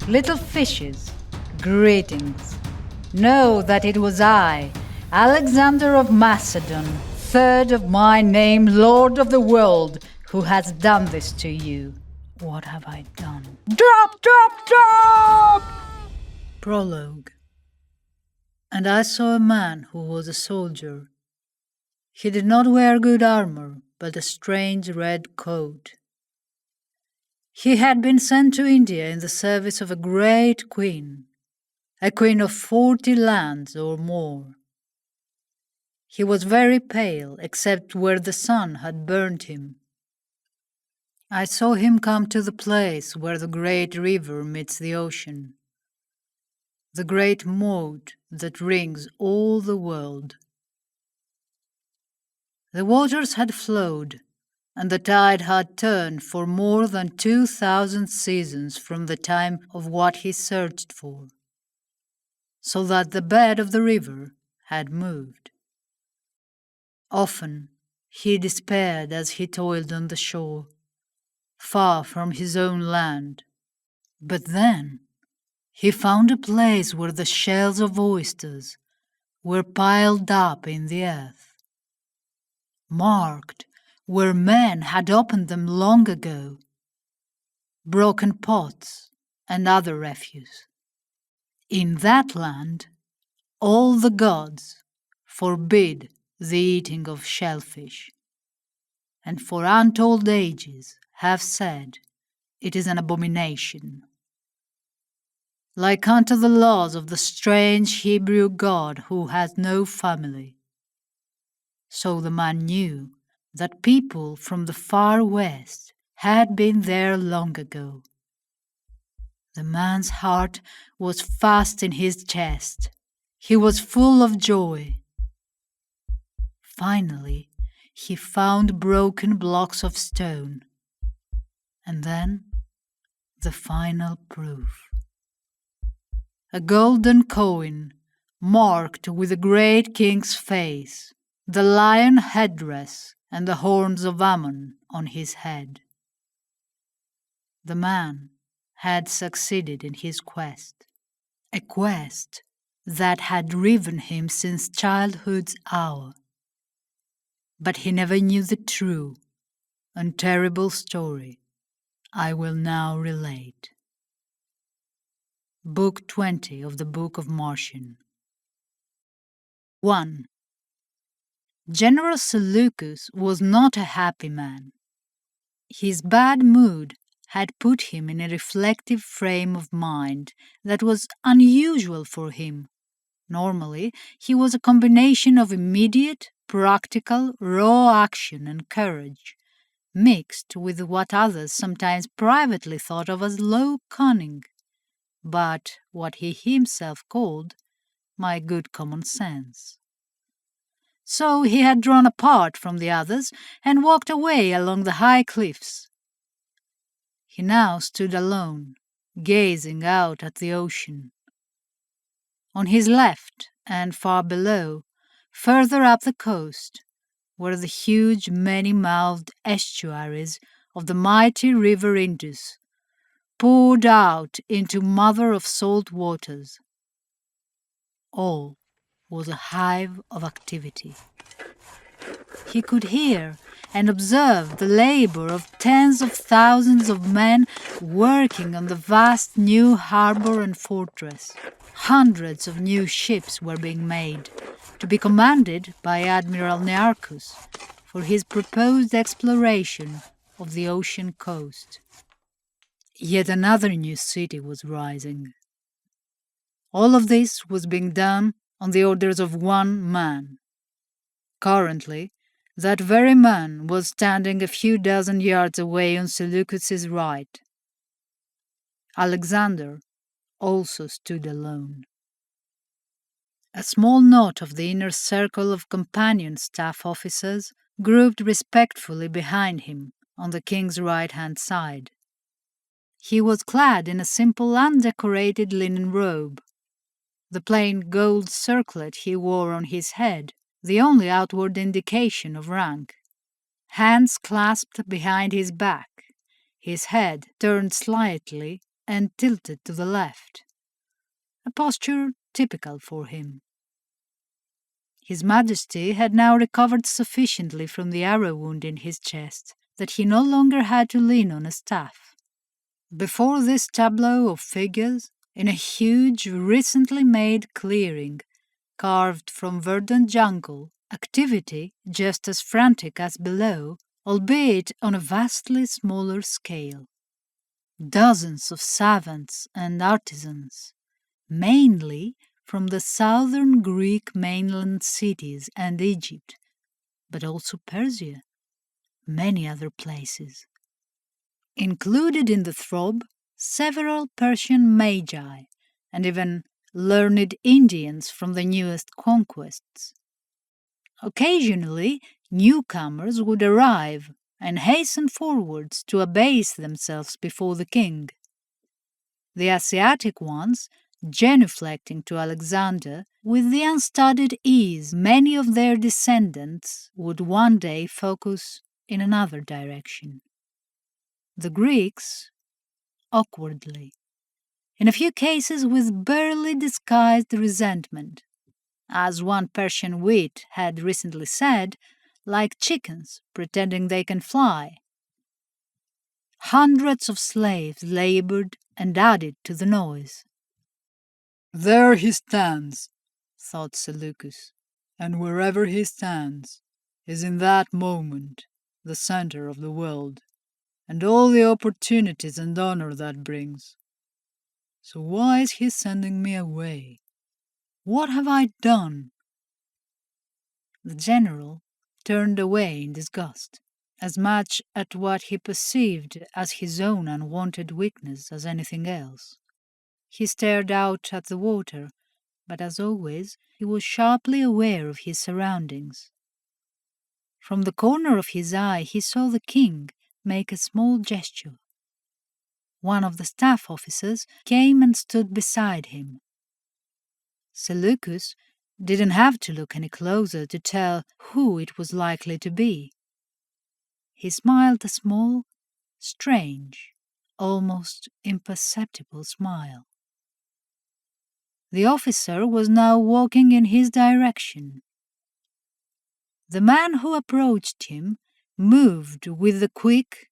Little fishes, greetings. Know that it was I, Alexander of Macedon, third of my name, Lord of the world, who has done this to you. What have I done? Drop, drop, drop! Prologue. And I saw a man who was a soldier. He did not wear good armor, but a strange red coat. He had been sent to India in the service of a great queen, a queen of 40 lands or more. He was very pale, except where the sun had burnt him. I saw him come to the place where the great river meets the ocean, the great moat that rings all the world. The waters had flowed, and the tide had turned for more than 2,000 seasons from the time of what he searched for, so that the bed of the river had moved. Often he despaired as he toiled on the shore, far from his own land. But then he found a place where the shells of oysters were piled up in the earth, marked where men had opened them long ago, broken pots and other refuse. In that land, all the gods forbid the eating of shellfish, and for untold ages have said it is an abomination. Like unto the laws of the strange Hebrew god who has no family. So the man knew that people from the far west had been there long ago. The man's heart was fast in his chest. He was full of joy. Finally, he found broken blocks of stone. And then, the final proof. A golden coin, marked with the great king's face, the lion headdress, and the horns of Ammon on his head. The man had succeeded in his quest, a quest that had driven him since childhood's hour. But he never knew the true and terrible story I will now relate. Book 20 of the Book of Marcion. 1. General Seleucus was not a happy man. His bad mood had put him in a reflective frame of mind that was unusual for him. Normally, he was a combination of immediate, practical, raw action and courage, mixed with what others sometimes privately thought of as low cunning, but what he himself called my good common sense. So he had drawn apart from the others and walked away along the high cliffs. He now stood alone, gazing out at the ocean. On his left and far below, further up the coast, were the huge many-mouthed estuaries of the mighty river Indus, poured out into mother of salt waters. All was a hive of activity. He could hear and observe the labor of tens of thousands of men working on the vast new harbor and fortress. Hundreds of new ships were being made, to be commanded by Admiral Nearchus for his proposed exploration of the ocean coast. Yet another new city was rising. All of this was being done on the orders of one man. Currently, that very man was standing a few dozen yards away on Seleucus's right. Alexander also stood alone. A small knot of the inner circle of companion staff officers grouped respectfully behind him on the king's right-hand side. He was clad in a simple undecorated linen robe. The plain gold circlet he wore on his head, the only outward indication of rank. Hands clasped behind his back, his head turned slightly and tilted to the left, a posture typical for him. His Majesty had now recovered sufficiently from the arrow wound in his chest that he no longer had to lean on a staff. Before this tableau of figures, in a huge, recently made clearing, carved from verdant jungle, activity just as frantic as below, albeit on a vastly smaller scale. Dozens of savants and artisans, mainly from the southern Greek mainland cities and Egypt, but also Persia, many other places. Included in the throng, several Persian magi, and even learned Indians from the newest conquests. Occasionally, newcomers would arrive and hasten forwards to abase themselves before the king. The Asiatic ones genuflecting to Alexander with the unstudied ease many of their descendants would one day focus in another direction. The Greeks, awkwardly, in a few cases with barely disguised resentment, as one Persian wit had recently said, like chickens pretending they can fly. Hundreds of slaves labored and added to the noise. "There he stands," thought Seleucus, "and wherever he stands is in that moment the center of the world, and all the opportunities and honor that brings. So why is he sending me away? What have I done?" The general turned away in disgust, as much at what he perceived as his own unwanted weakness as anything else. He stared out at the water, but as always, he was sharply aware of his surroundings. From the corner of his eye, he saw the king make a small gesture. One of the staff officers came and stood beside him. Seleucus didn't have to look any closer to tell who it was likely to be. He smiled a small, strange, almost imperceptible smile. The officer was now walking in his direction. The man who approached him moved with the quick,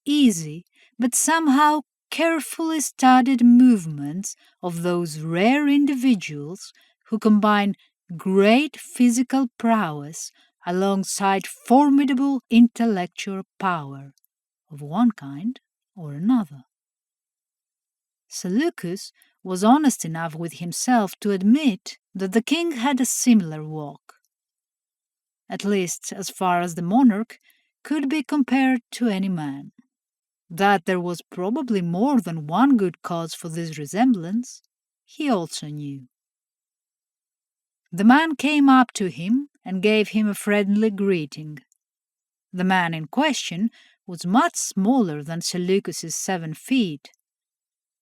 easy, but somehow carefully studied movements of those rare individuals who combine great physical prowess alongside formidable intellectual power of one kind or another. Seleucus was honest enough with himself to admit that the king had a similar walk, at least as far as the monarch could be compared to any man. That there was probably more than one good cause for this resemblance, he also knew. The man came up to him and gave him a friendly greeting. The man in question was much smaller than Seleucus's 7 feet.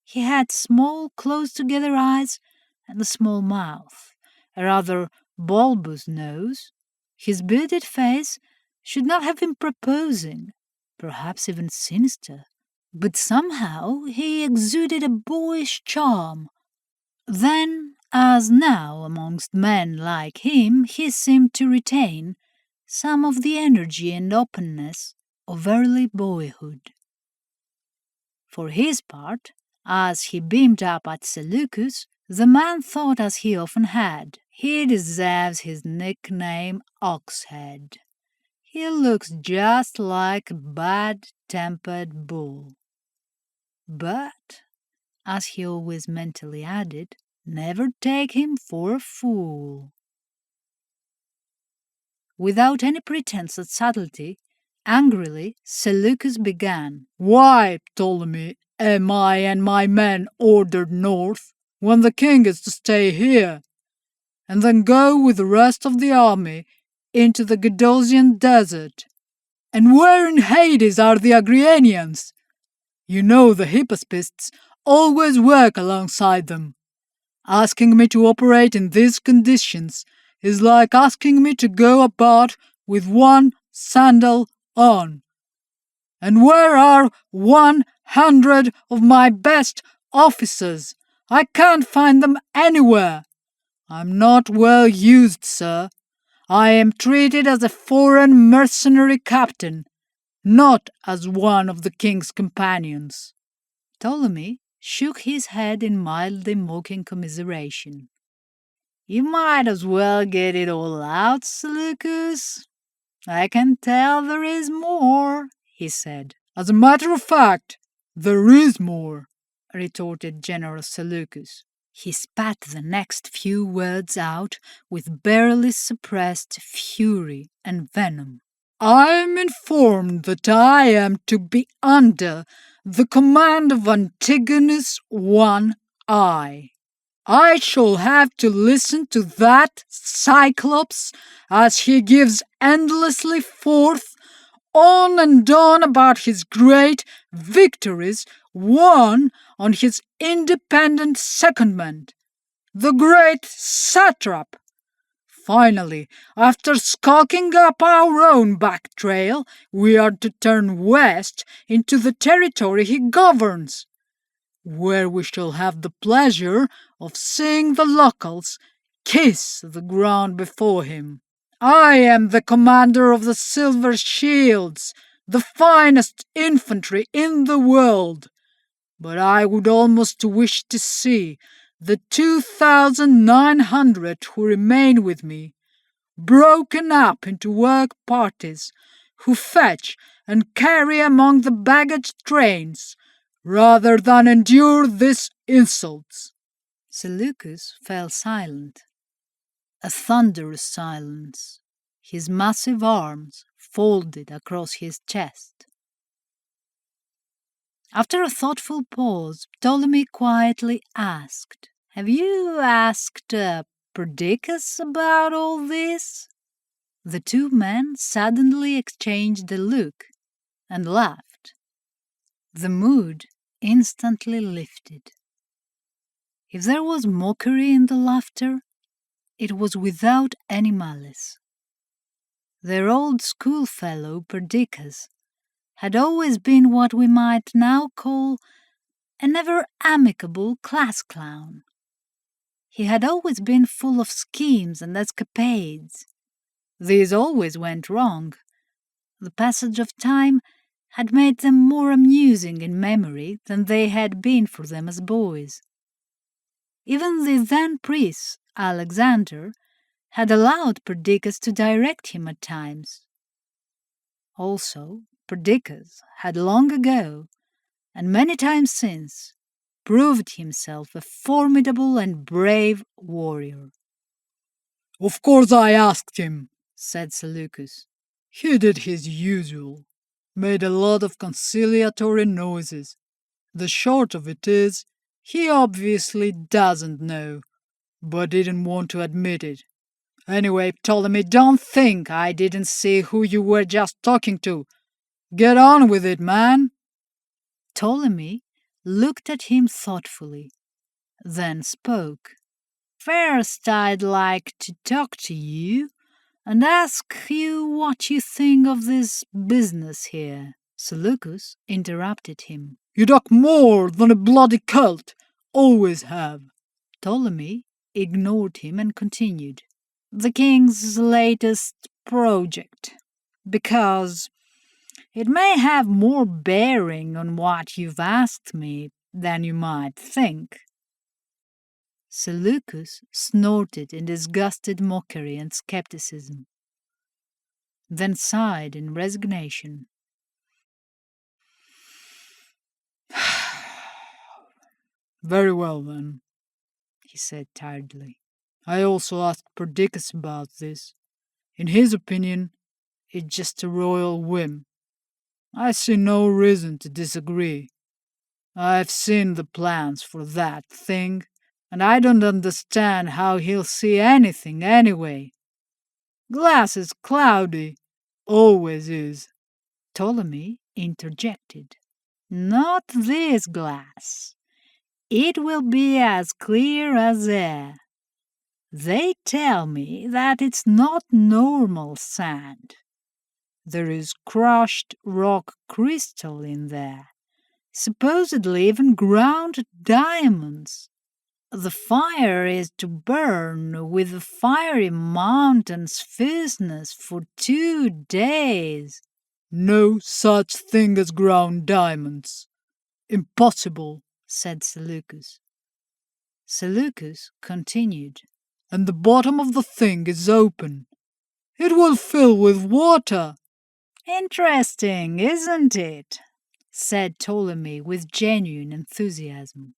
He had small, close-together eyes and a small mouth, a rather bulbous nose. His bearded face should not have been proposing, perhaps even sinister, but somehow he exuded a boyish charm. Then, as now amongst men like him, he seemed to retain some of the energy and openness of early boyhood. For his part, as he beamed up at Seleucus, the man thought as he often had, he deserves his nickname Oxhead. He looks just like a bad-tempered bull. But, as he always mentally added, never take him for a fool. Without any pretense at subtlety, angrily, Seleucus began. "Why, Ptolemy, am I and my men ordered north when the king is to stay here, and then go with the rest of the army into the Gedosian desert? And where in Hades are the Agrianians? You know the Hypaspists always work alongside them. Asking me to operate in these conditions is like asking me to go about with one sandal on. And where are 1 100 of my best officers. I can't find them anywhere. I'm not well used, sir. I am treated as a foreign mercenary captain, not as one of the king's companions." Ptolemy shook his head in mildly mocking commiseration. "You might as well get it all out, Seleucus. I can tell there is more," he said. "As a matter of fact, there is more," retorted General Seleucus. He spat the next few words out with barely suppressed fury and venom. "I'm informed that I am to be under the command of Antigonus One Eye. I shall have to listen to that Cyclops as he gives endlessly forth on and on about his great victories won on his independent secondment, the great satrap. Finally, after skulking up our own back trail, we are to turn west into the territory he governs, where we shall have the pleasure of seeing the locals kiss the ground before him. I am the commander of the Silver Shields, the finest infantry in the world, but I would almost wish to see the 2,900 who remain with me broken up into work parties who fetch and carry among the baggage trains rather than endure these insults." Seleucus fell silent. A thunderous silence, his massive arms folded across his chest. After a thoughtful pause, Ptolemy quietly asked, "Have you asked Perdiccas about all this?" The two men suddenly exchanged a look and laughed. The mood instantly lifted. If there was mockery in the laughter, it was without any malice. Their old schoolfellow Perdiccas had always been what we might now call an ever-amicable class clown. He had always been full of schemes and escapades. These always went wrong. The passage of time had made them more amusing in memory than they had been for them as boys. Even the then priest, Alexander, had allowed Perdiccas to direct him at times. Also, Perdiccas had long ago, and many times since, proved himself a formidable and brave warrior. "Of course I asked him," said Seleucus. "He did his usual, made a lot of conciliatory noises. The short of it is, he obviously doesn't know, but didn't want to admit it. Anyway, Ptolemy, don't think I didn't see who you were just talking to. Get on with it, man." Ptolemy looked at him thoughtfully, then spoke. "First, I'd like to talk to you and ask you what you think of this business here." Seleucus interrupted him. "You talk more than a bloody cult always have." Ptolemy ignored him and continued. "The king's latest project, because it may have more bearing on what you've asked me than you might think." Seleucus snorted in disgusted mockery and skepticism, then sighed in resignation. "Very well, then," he said tiredly. "I also asked Perdiccas about this. In his opinion, it's just a royal whim. I see no reason to disagree. I've seen the plans for that thing, and I don't understand how he'll see anything anyway. Glass is cloudy, always is." Ptolemy interjected. "Not this glass. It will be as clear as air. They tell me that it's not normal sand. There is crushed rock crystal in there, supposedly even ground diamonds. The fire is to burn with the fiery mountain's fierceness for 2 days. No such thing as ground diamonds. Impossible, said Seleucus. Seleucus continued, and the bottom of the thing is open. It will fill with water. Interesting, isn't it? Said Ptolemy with genuine enthusiasm.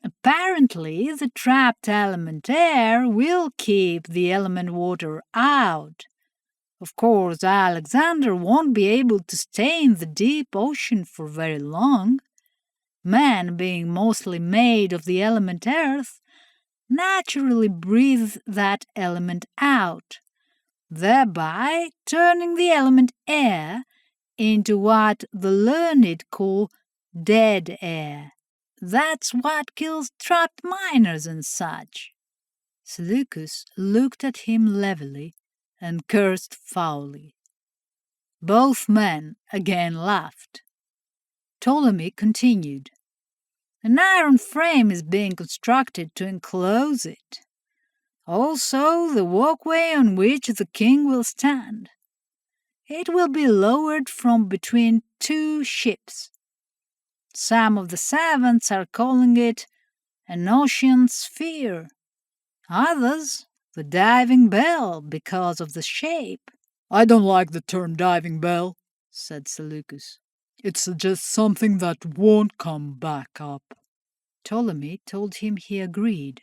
Apparently, the trapped element air will keep the element water out. Of course, Alexander won't be able to stay in the deep ocean for very long. Man, being mostly made of the element earth, naturally breathes that element out, thereby turning the element air into what the learned call dead air. That's what kills trapped miners and such. Seleucus looked at him levelly and cursed foully. Both men again laughed. Ptolemy continued, An iron frame is being constructed to enclose it. Also, the walkway on which the king will stand. It will be lowered from between 2 ships. Some of the savants are calling it an ocean sphere. Others, the diving bell, because of the shape. I don't like the term diving bell, said Seleucus. It suggests something that won't come back up. Ptolemy told him he agreed.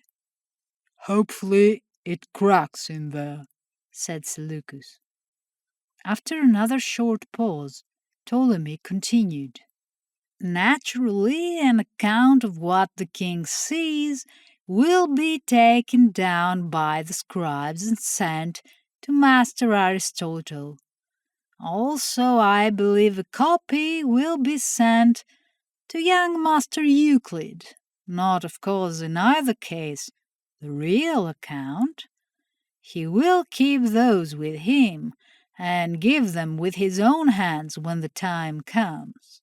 Hopefully it cracks in there, said Seleucus. After another short pause, Ptolemy continued. Naturally, an account of what the king sees will be taken down by the scribes and sent to Master Aristotle. Also, I believe a copy will be sent to young Master Euclid. Not, of course, in either case the real account. He will keep those with him and give them with his own hands when the time comes.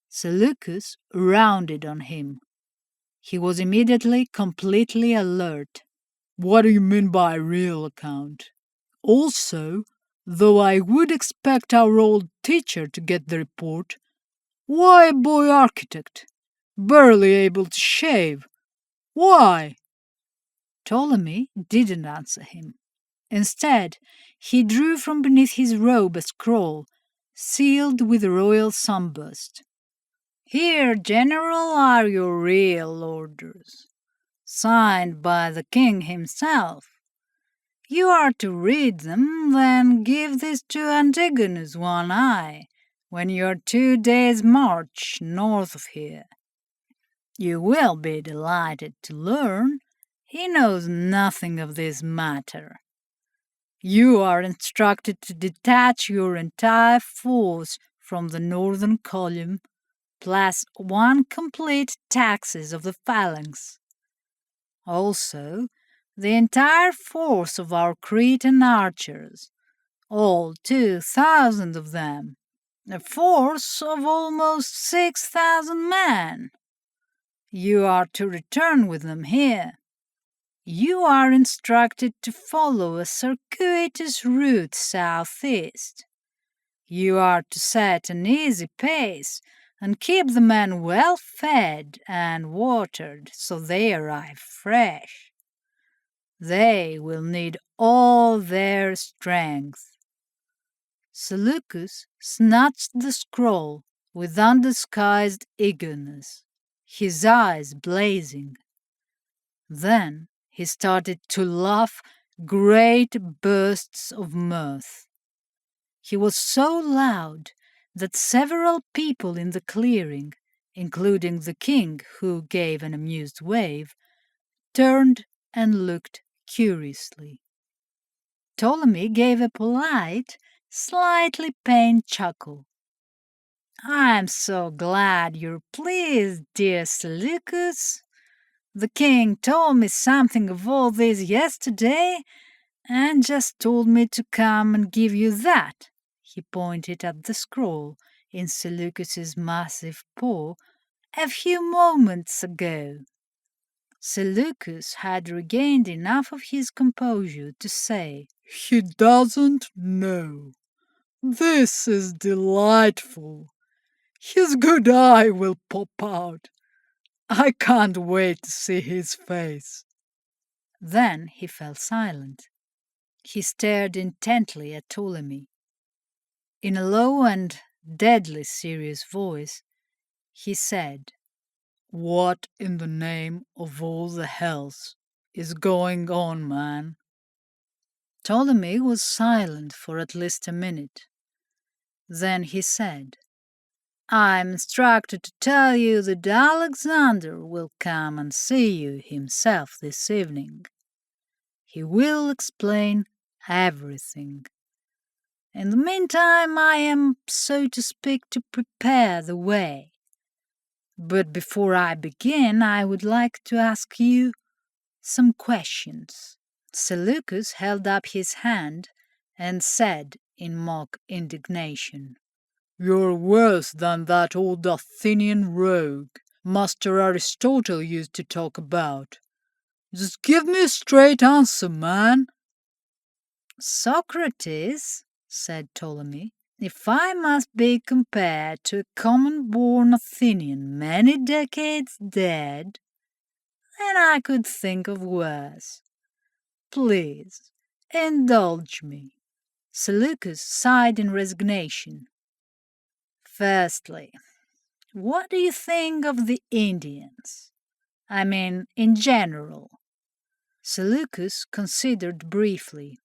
Seleucus rounded on him. He was immediately completely alert. What do you mean by real account? Also, though I would expect our old teacher to get the report, why a boy architect? Barely able to shave. Why? Ptolemy didn't answer him. Instead, he drew from beneath his robe a scroll, sealed with a royal sunburst. Here, General, are your real orders, signed by the king himself. You are to read them, then give this to Antigonus One Eye, when you're 2 days' march north of here. You will be delighted to learn he knows nothing of this matter. You are instructed to detach your entire force from the northern column, plus 1 complete taxis of the phalanx. Also, the entire force of our Cretan archers, all 2,000 of them, a force of almost 6,000 men. You are to return with them here. You are instructed to follow a circuitous route southeast. You are to set an easy pace and keep the men well fed and watered so they arrive fresh. They will need all their strength. Seleucus snatched the scroll with undisguised eagerness, his eyes blazing. Then he started to laugh great bursts of mirth. He was so loud that several people in the clearing, including the king, who gave an amused wave, turned and looked curiously. Ptolemy gave a polite, slightly pained chuckle. I'm so glad you're pleased, dear Seleucus. The king told me something of all this yesterday and just told me to come and give you that. He pointed at the scroll in Seleucus's massive paw a few moments ago. Seleucus had regained enough of his composure to say, "He doesn't know. This is delightful. His good eye will pop out. I can't wait to see his face." Then he fell silent. He stared intently at Ptolemy. In a low and deadly serious voice, he said, "What in the name of all the hells is going on, man?" Ptolemy was silent for at least a minute. Then he said, "I'm instructed to tell you that Alexander will come and see you himself this evening. He will explain everything. In the meantime, I am, so to speak, to prepare the way. But before I begin, I would like to ask you some questions." Seleucus held up his hand and said in mock indignation, "You're worse than that old Athenian rogue Master Aristotle used to talk about. Just give me a straight answer, man." "Socrates," said Ptolemy, "if I must be compared to a common-born Athenian many decades dead, then I could think of worse. Please, indulge me." Seleucus sighed in resignation. "Firstly, what do you think of the Indians? I mean, in general." Seleucus considered briefly.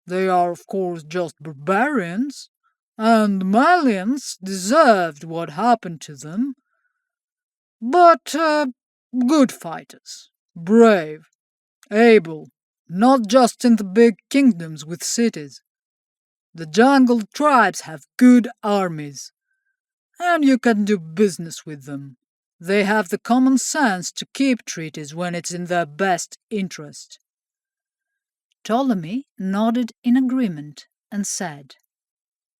"They are, of course, just barbarians, and the Malians deserved what happened to them. But good fighters, brave, able, not just in the big kingdoms with cities. The jungle tribes have good armies, and you can do business with them. They have the common sense to keep treaties when it's in their best interest." Ptolemy nodded in agreement and said,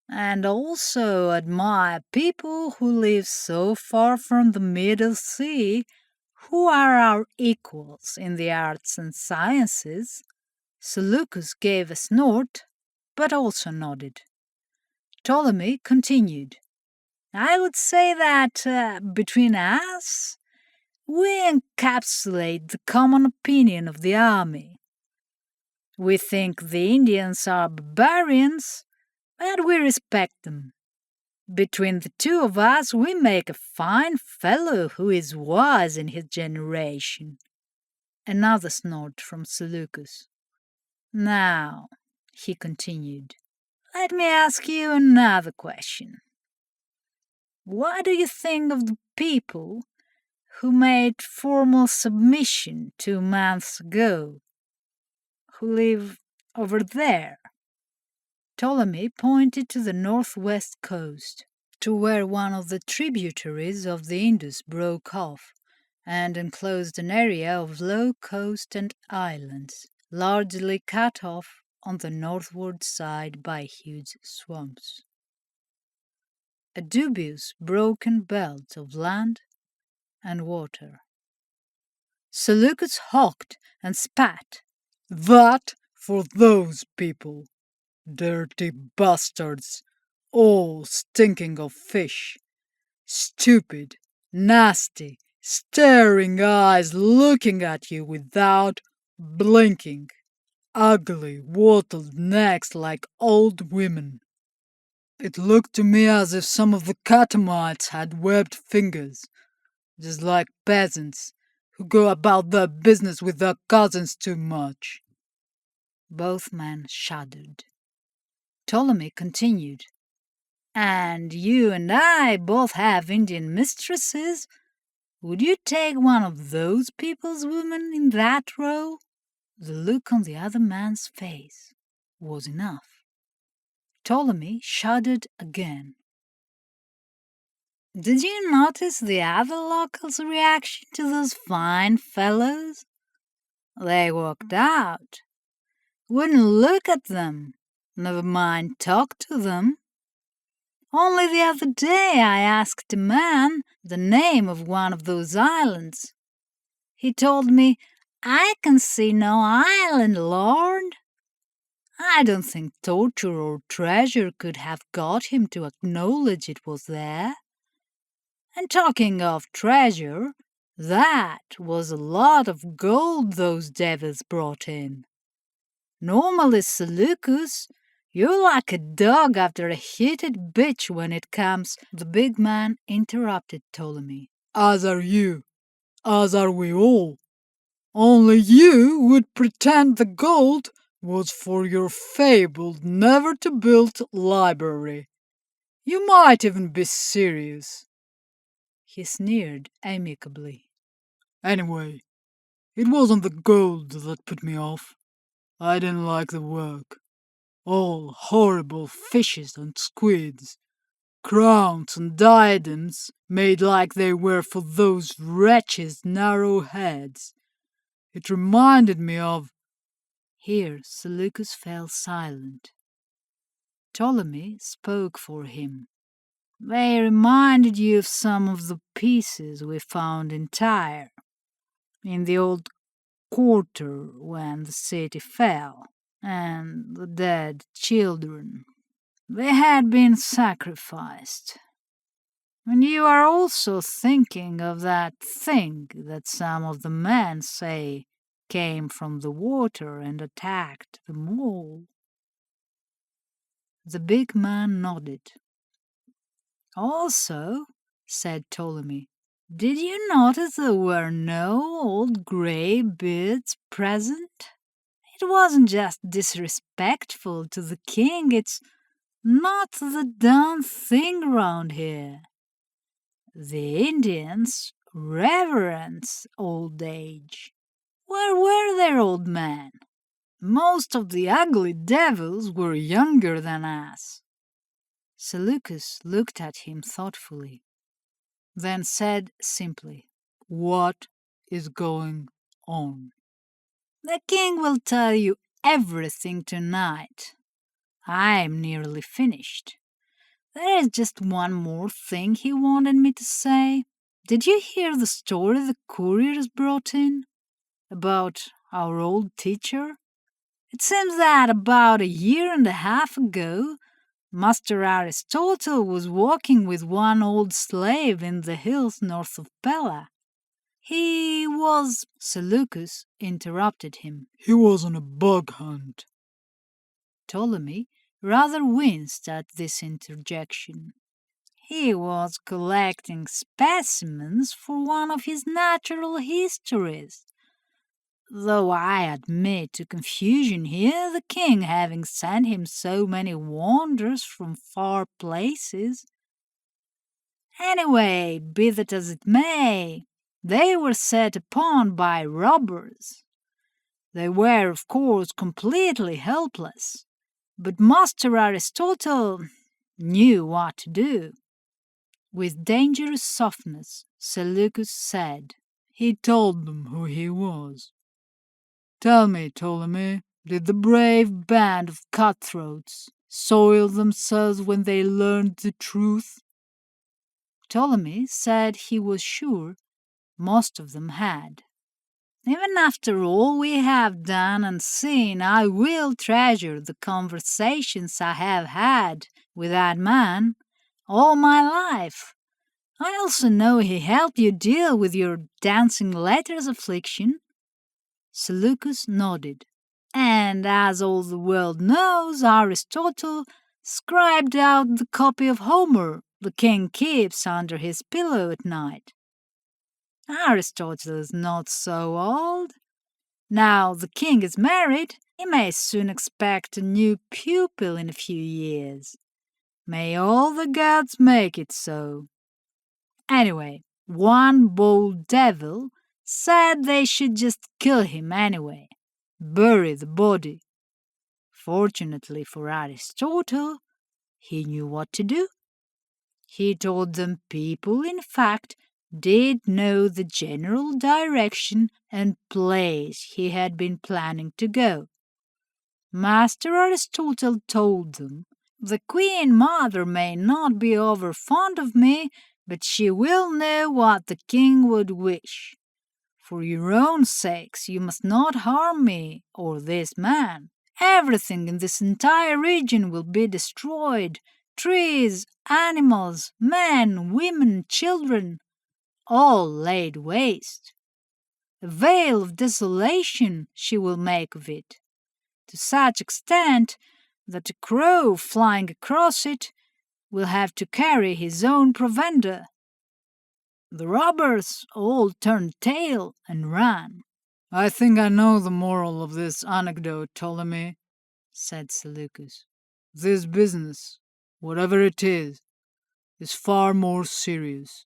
"And also admire people who live so far from the Middle Sea, who are our equals in the arts and sciences." Seleucus gave a snort, but also nodded. Ptolemy continued, "I would say that between us, we encapsulate the common opinion of the army. We think the Indians are barbarians, but we respect them. Between the two of us, we make a fine fellow who is wise in his generation." Another snort from Seleucus. "Now," he continued, "let me ask you another question. What do you think of the people who made formal submission 2 months ago, who live over there?" Ptolemy pointed to the northwest coast, to where one of the tributaries of the Indus broke off and enclosed an area of low coast and islands, largely cut off on the northward side by huge swamps. A dubious, broken belt of land and water. Seleucus hawked and spat. "That for those people. Dirty bastards, all stinking of fish. Stupid, nasty, staring eyes looking at you without blinking. Ugly, wattled necks like old women. It looked to me as if some of the catamites had webbed fingers, just like peasants who go about their business with their cousins too much." Both men shuddered. Ptolemy continued, "And you and I both have Indian mistresses. Would you take one of those people's women in that role?" The look on the other man's face was enough. Ptolemy shuddered again. "Did you notice the other locals' reaction to those fine fellows? They walked out. Wouldn't look at them, never mind talk to them. Only the other day I asked a man the name of one of those islands. He told me, "I can see no island, Lord." I don't think torture or treasure could have got him to acknowledge it was there. And talking of treasure, that was a lot of gold those devils brought in. Normally, Seleucus, you're like a dog after a heated bitch when it comes. The big man interrupted Ptolemy. As are you, as are we all. Only you would pretend the gold was for your fabled never-to-build library. You might even be serious. He sneered amicably. Anyway, it wasn't the gold that put me off. I didn't like the work. All horrible fishes and squids, crowns and diadems made like they were for those wretches' narrow heads. It reminded me of... Here Seleucus fell silent. Ptolemy spoke for him. They reminded you of some of the pieces we found in Tyre, in the old quarter when the city fell, and the dead children. They had been sacrificed. And you are also thinking of that thing that some of the men say came from the water and attacked them all. The big man nodded. Also, said Ptolemy, did you notice there were no old grey beards present? It wasn't just disrespectful to the king, it's not the done thing round here. The Indians reverence old age. Where were their old men? Most of the ugly devils were younger than us. Seleucus looked at him thoughtfully, then said simply, What is going on? The king will tell you everything tonight. I'm nearly finished. There is just one more thing he wanted me to say. Did you hear the story the couriers brought in? About our old teacher? It seems that about a year and a half ago, Master Aristotle was walking with one old slave in the hills north of Pella. He was... Seleucus interrupted him. He was on a bug hunt. Ptolemy rather winced at this interjection. He was collecting specimens for one of his natural histories. Though I admit to confusion here, the king having sent him so many wonders from far places. Anyway, be that as it may, they were set upon by robbers. They were, of course, completely helpless, but Master Aristotle knew what to do. With dangerous softness, Seleucus said, He told them who he was. Tell me, Ptolemy, did the brave band of cutthroats soil themselves when they learned the truth? Ptolemy said he was sure most of them had. Even after all we have done and seen, I will treasure the conversations I have had with that man all my life. I also know he helped you deal with your dancing letters affliction. Seleucus nodded. And as all the world knows, Aristotle scribed out the copy of Homer the king keeps under his pillow at night. Aristotle is not so old. Now the king is married, he may soon expect a new pupil in a few years. May all the gods make it so. Anyway, one bold devil said they should just kill him anyway, bury the body. Fortunately for Aristotle, he knew what to do. He told them people, in fact, did know the general direction and place he had been planning to go. Master Aristotle told them The Queen Mother may not be over fond of me, but she will know what the king would wish. For your own sakes, you must not harm me or this man. Everything in this entire region will be destroyed. Trees, animals, men, women, children, all laid waste. A veil of desolation she will make of it, to such extent that a crow flying across it will have to carry his own provender. The robbers all turned tail and ran. I think I know the moral of this anecdote, Ptolemy, said Seleucus. This business, whatever it is far more serious.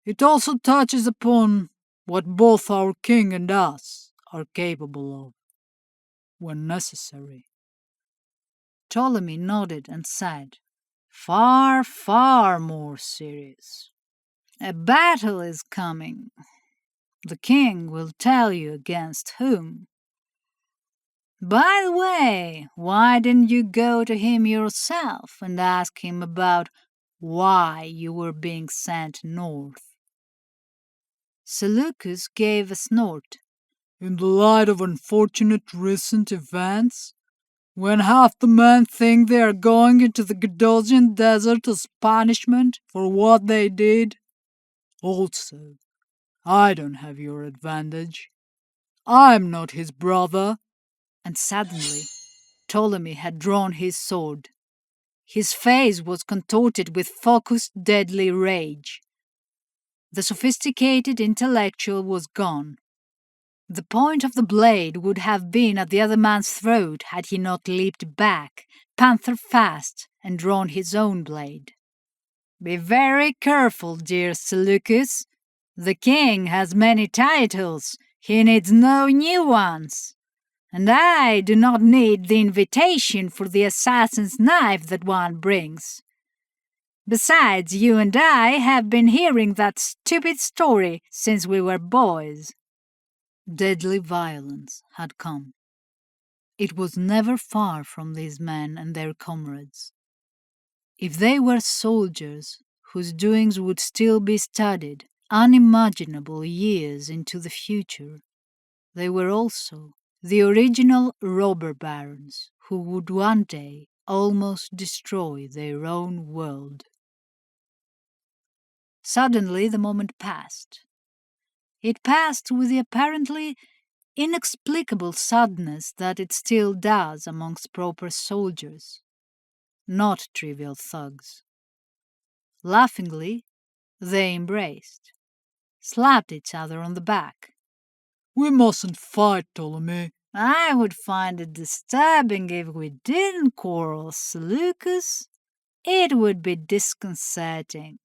It also touches upon what both our king and us are capable of, when necessary. Ptolemy nodded and said, Far, far more serious. A battle is coming. The king will tell you against whom. By the way, why didn't you go to him yourself and ask him about why you were being sent north? Seleucus gave a snort. In the light of unfortunate recent events, when half the men think they are going into the Gedosian desert as punishment for what they did. Also, I don't have your advantage. I'm not his brother. And suddenly, Ptolemy had drawn his sword. His face was contorted with focused, deadly rage. The sophisticated intellectual was gone. The point of the blade would have been at the other man's throat had he not leaped back, panther fast, and drawn his own blade. Be very careful, dear Seleucus. The king has many titles. He needs no new ones. And I do not need the invitation for the assassin's knife that one brings. Besides, you and I have been hearing that stupid story since we were boys. Deadly violence had come. It was never far from these men and their comrades. If they were soldiers whose doings would still be studied unimaginable years into the future, they were also the original robber barons who would one day almost destroy their own world. Suddenly the moment passed. It passed with the apparently inexplicable suddenness that it still does amongst proper soldiers, not trivial thugs. Laughingly, they embraced, slapped each other on the back. We mustn't fight, Ptolemy. I would find it disturbing if we didn't quarrel, Seleucus. It would be disconcerting.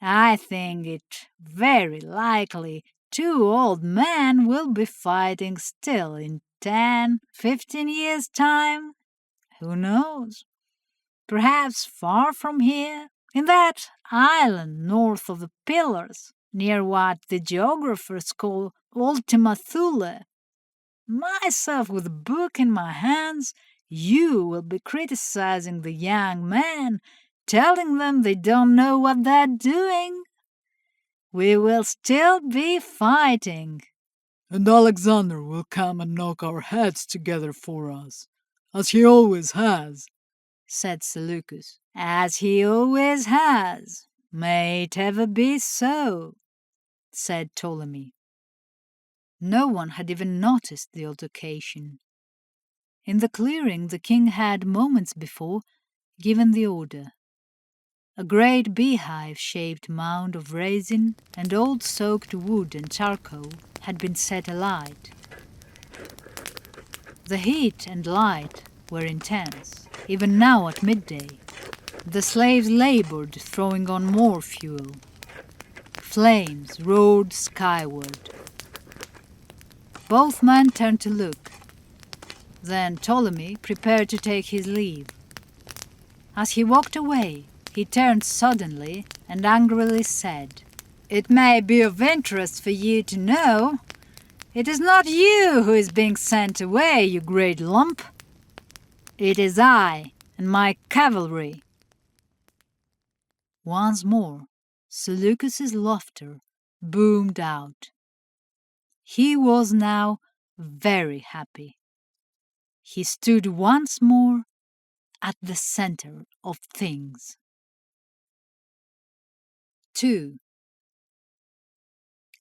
I think it very likely 2 old men will be fighting still in 10, 15 years' time. Who knows? Perhaps far from here, in that island north of the Pillars, near what the geographers call Ultima Thule. Myself with a book in my hands, you will be criticizing the young men, telling them they don't know what they're doing. We will still be fighting. And Alexander will come and knock our heads together for us, as he always has, said Seleucus. As he always has. May it ever be so, said Ptolemy. No one had even noticed the altercation. In the clearing the king had moments before given the order. A great beehive-shaped mound of resin and old soaked wood and charcoal had been set alight. The heat and light were intense, even now at midday. The slaves labored, throwing on more fuel. Flames roared skyward. Both men turned to look. Then Ptolemy prepared to take his leave. As he walked away, he turned suddenly and angrily said, It may be of interest for you to know. It is not you who is being sent away, you great lump. It is I, and my cavalry." Once more, Seleucus's laughter boomed out. He was now very happy. He stood once more at the center of things. 2.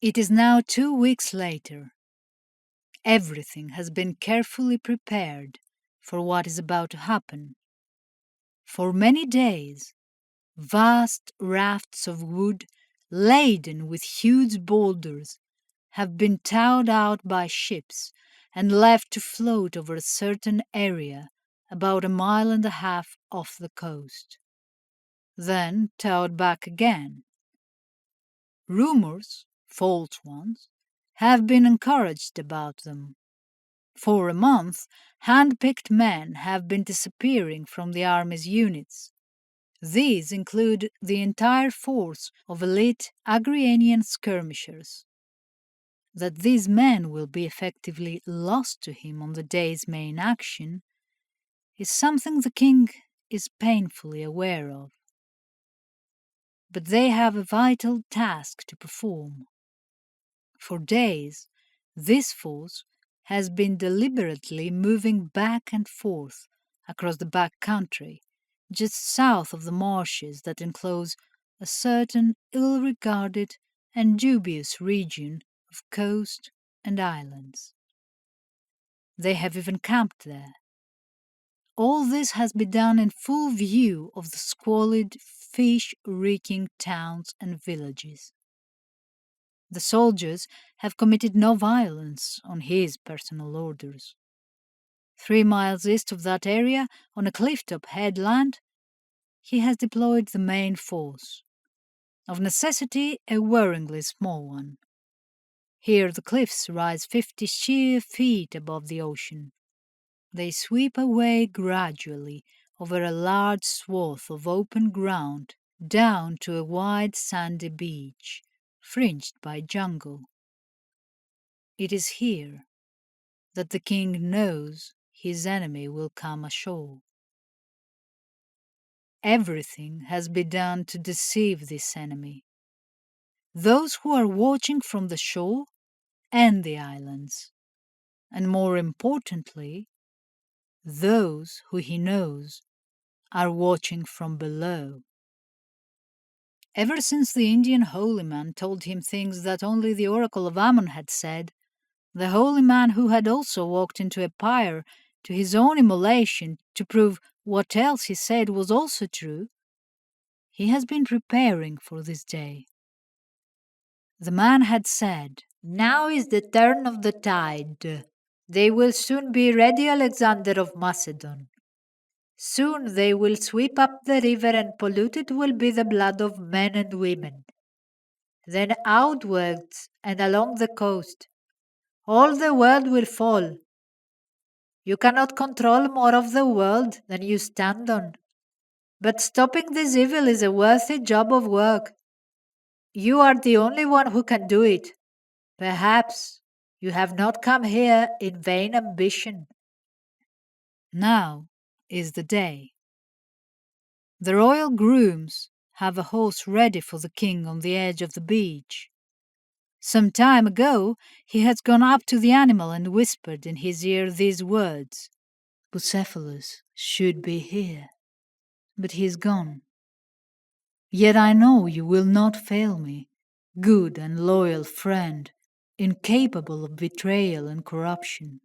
It is now 2 weeks later. Everything has been carefully prepared for what is about to happen. For many days, vast rafts of wood laden with huge boulders have been towed out by ships and left to float over a certain area about 1.5 miles off the coast, then towed back again. Rumors, false ones, have been encouraged about them. For a month, hand-picked men have been disappearing from the army's units. These include the entire force of elite Agrianian skirmishers. That these men will be effectively lost to him on the day's main action is something the king is painfully aware of. But they have a vital task to perform. For days, this force has been deliberately moving back and forth across the back country, just south of the marshes that enclose a certain ill-regarded and dubious region of coast and islands. They have even camped there. All this has been done in full view of the squalid, fish-reeking towns and villages. The soldiers have committed no violence on his personal orders. 3 miles east of that area, on a cliff-top headland, he has deployed the main force, of necessity a worryingly small one. Here the cliffs rise 50 sheer feet above the ocean. They sweep away gradually over a large swath of open ground down to a wide sandy beach, fringed by jungle. It is here that the king knows his enemy will come ashore. Everything has been done to deceive this enemy. Those who are watching from the shore and the islands, and more importantly, those who he knows are watching from below. Ever since the Indian holy man told him things that only the oracle of Ammon had said, the holy man who had also walked into a pyre to his own immolation to prove what else he said was also true, he has been preparing for this day. The man had said, "Now is the turn of the tide. They will soon be ready, Alexander of Macedon. Soon they will sweep up the river and polluted will be the blood of men and women. Then outwards and along the coast, all the world will fall. You cannot control more of the world than you stand on. But stopping this evil is a worthy job of work. You are the only one who can do it. Perhaps you have not come here in vain ambition." Now is the day. The royal grooms have a horse ready for the king on the edge of the beach. Some time ago he has gone up to the animal and whispered in his ear these words, "Bucephalus should be here, but he is gone. Yet I know you will not fail me, good and loyal friend, incapable of betrayal and corruption.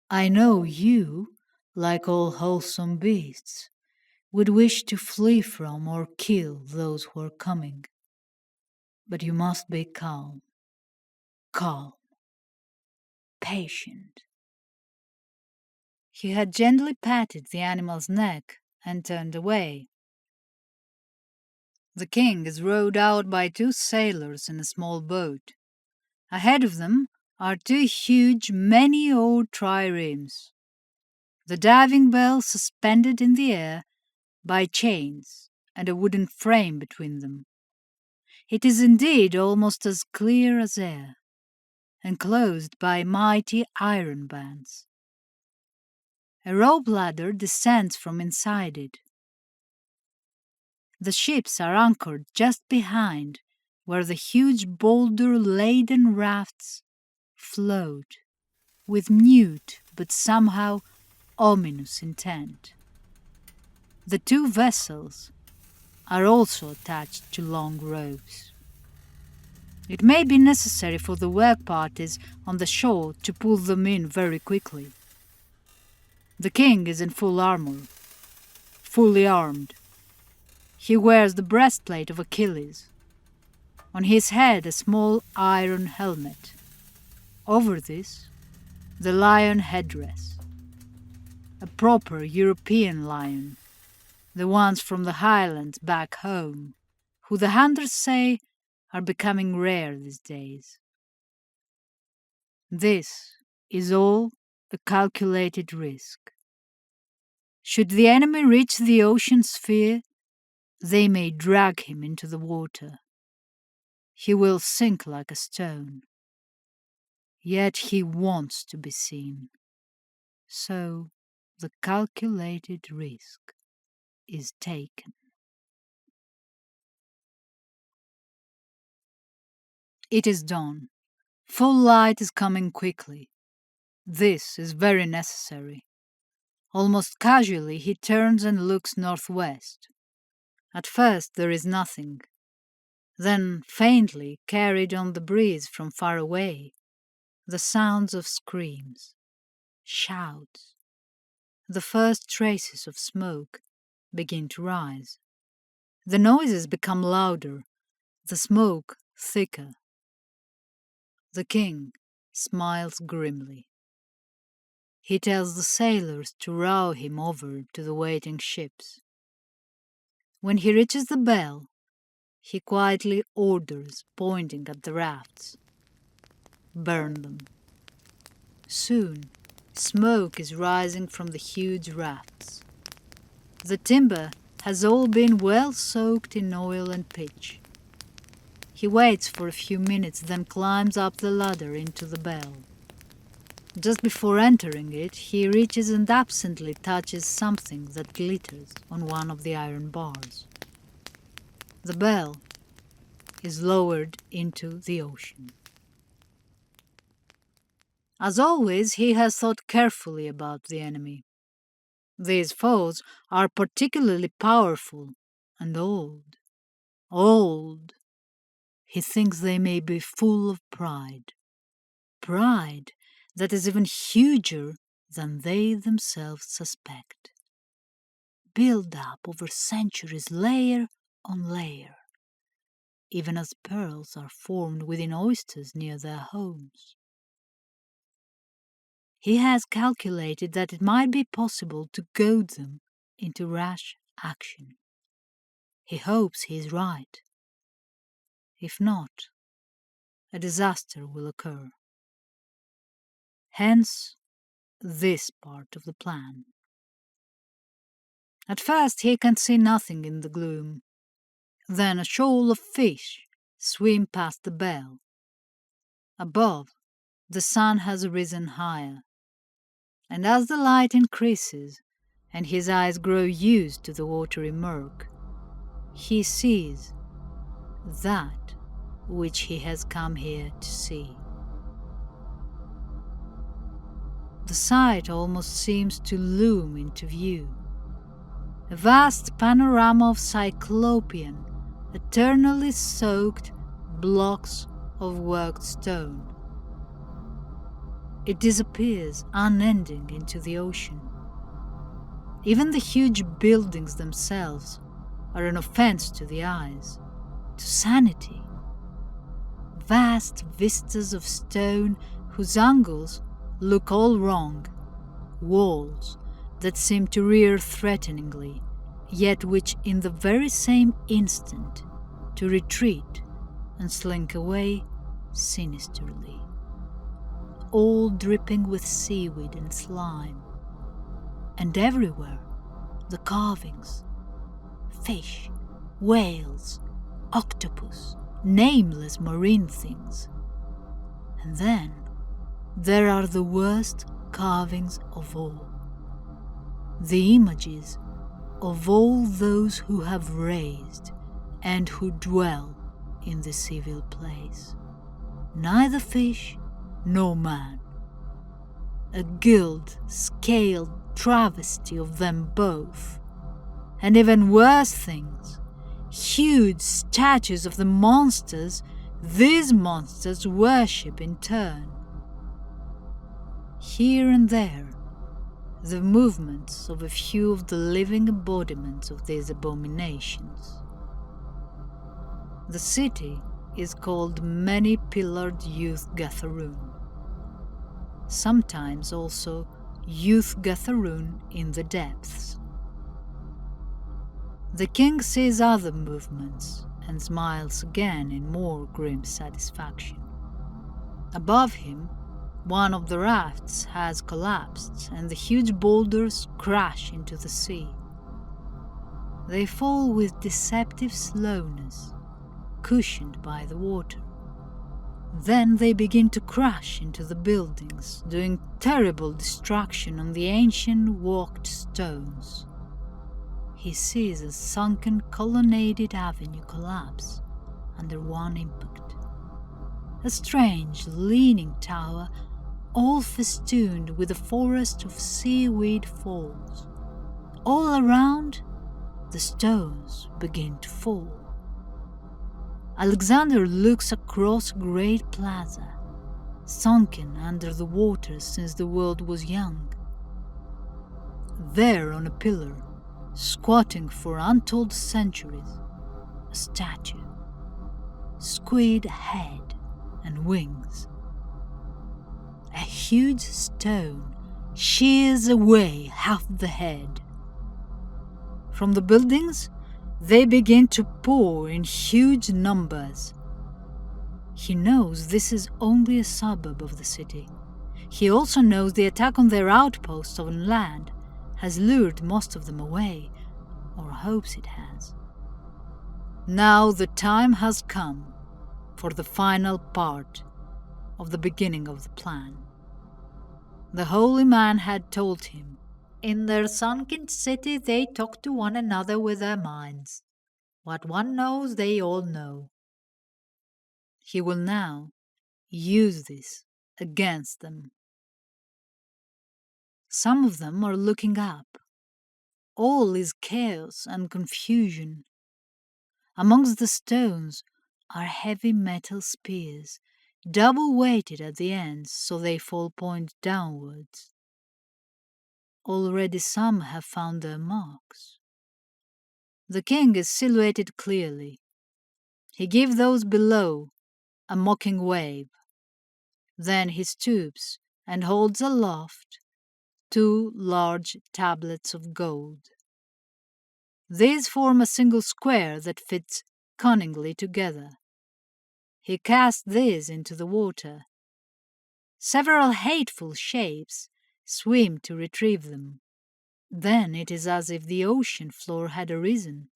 I know you, like all wholesome beasts, would wish to flee from or kill those who are coming. But you must be calm, patient." He had gently patted the animal's neck and turned away. The king is rowed out by 2 sailors in a small boat. Ahead of them are 2 huge, many-oared triremes, the diving bell suspended in the air by chains and a wooden frame between them. It is indeed almost as clear as air, enclosed by mighty iron bands. A rope ladder descends from inside it. The ships are anchored just behind, where the huge boulder-laden rafts float, with mute but somehow ominous intent. The two vessels are also attached to long ropes. It may be necessary for the work parties on the shore to pull them in very quickly. The king is in full armor, fully armed. He wears the breastplate of Achilles. On his head a small iron helmet. Over this, the lion headdress. A proper European lion, the ones from the highlands back home, who the hunters say are becoming rare these days. This is all a calculated risk. Should the enemy reach the ocean sphere, they may drag him into the water. He will sink like a stone. Yet he wants to be seen. So the calculated risk is taken. It is dawn. Full light is coming quickly. This is very necessary. Almost casually he turns and looks northwest. At first there is nothing. Then, faintly, carried on the breeze from far away, the sounds of screams, shouts. The first traces of smoke begin to rise. The noises become louder, the smoke thicker. The king smiles grimly. He tells the sailors to row him over to the waiting ships. When he reaches the bell, he quietly orders, pointing at the rafts, "Burn them." Soon, smoke is rising from the huge rafts. The timber has all been well soaked in oil and pitch. He waits for a few minutes, then climbs up the ladder into the bell. Just before entering it, he reaches and absently touches something that glitters on one of the iron bars. The bell is lowered into the ocean. As always, he has thought carefully about the enemy. These foes are particularly powerful and old. Old. He thinks they may be full of pride. Pride that is even huger than they themselves suspect. Build up over centuries, layer on layer, even as pearls are formed within oysters near their homes. He has calculated that it might be possible to goad them into rash action. He hopes he is right. If not, a disaster will occur. Hence, this part of the plan. At first he can see nothing in the gloom. Then a shoal of fish swim past the bell. Above, the sun has risen higher, and as the light increases and his eyes grow used to the watery murk, he sees that which he has come here to see. The sight almost seems to loom into view. A vast panorama of cyclopean, eternally soaked blocks of worked stone. It disappears unending into the ocean. Even the huge buildings themselves are an offense to the eyes, to sanity. Vast vistas of stone whose angles look all wrong, walls that seem to rear threateningly, yet which in the very same instant to retreat and slink away sinisterly, all dripping with seaweed and slime. And everywhere the carvings, fish, whales, octopus, nameless marine things. And then there are the worst carvings of all, the images of all those who have raised and who dwell in this evil place, neither fish nor man, a gilt-scaled travesty of them both, and even worse things, huge statues of the monsters these monsters worship in turn. Here and there, the movements of a few of the living embodiments of these abominations. The city is called Many-Pillared Youth Gatharoon, sometimes also Youth Gatharoon in the Depths. The king sees other movements and smiles again in more grim satisfaction. Above him, one of the rafts has collapsed and the huge boulders crash into the sea. They fall with deceptive slowness, cushioned by the water. Then they begin to crash into the buildings, doing terrible destruction on the ancient walked stones. He sees a sunken colonnaded avenue collapse under one impact. A strange leaning tower, all festooned with a forest of seaweed falls. All around, the stones begin to fall. Alexander looks across a great plaza, sunken under the water since the world was young. There on a pillar, squatting for untold centuries, a statue, squid head and wings. A huge stone shears away half the head. From the buildings, they begin to pour in huge numbers. He knows this is only a suburb of the city. He also knows the attack on their outposts on land has lured most of them away, or hopes it has. Now the time has come for the final part of the beginning of the plan. The holy man had told him, in their sunken city they talk to one another with their minds. What one knows they all know. He will now use this against them. Some of them are looking up. All is chaos and confusion. Amongst the stones are heavy metal spears, double-weighted at the ends so they fall point downwards. Already some have found their marks. The king is silhouetted clearly. He gives those below a mocking wave. Then he stoops and holds aloft 2 large tablets of gold. These form a single square that fits cunningly together. He casts these into the water. Several hateful shapes swim to retrieve them. Then it is as if the ocean floor had arisen.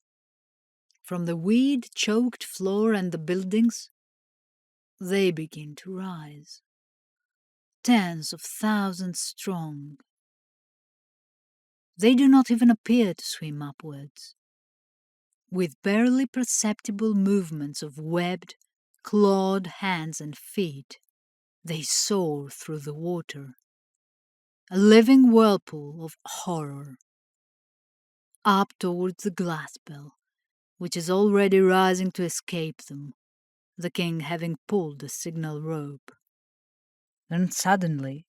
From the weed-choked floor and the buildings, they begin to rise. Tens of thousands strong. They do not even appear to swim upwards. With barely perceptible movements of webbed, clawed hands and feet, they soar through the water. A living whirlpool of horror. Up towards the glass bell, which is already rising to escape them, the king having pulled the signal rope. Then suddenly,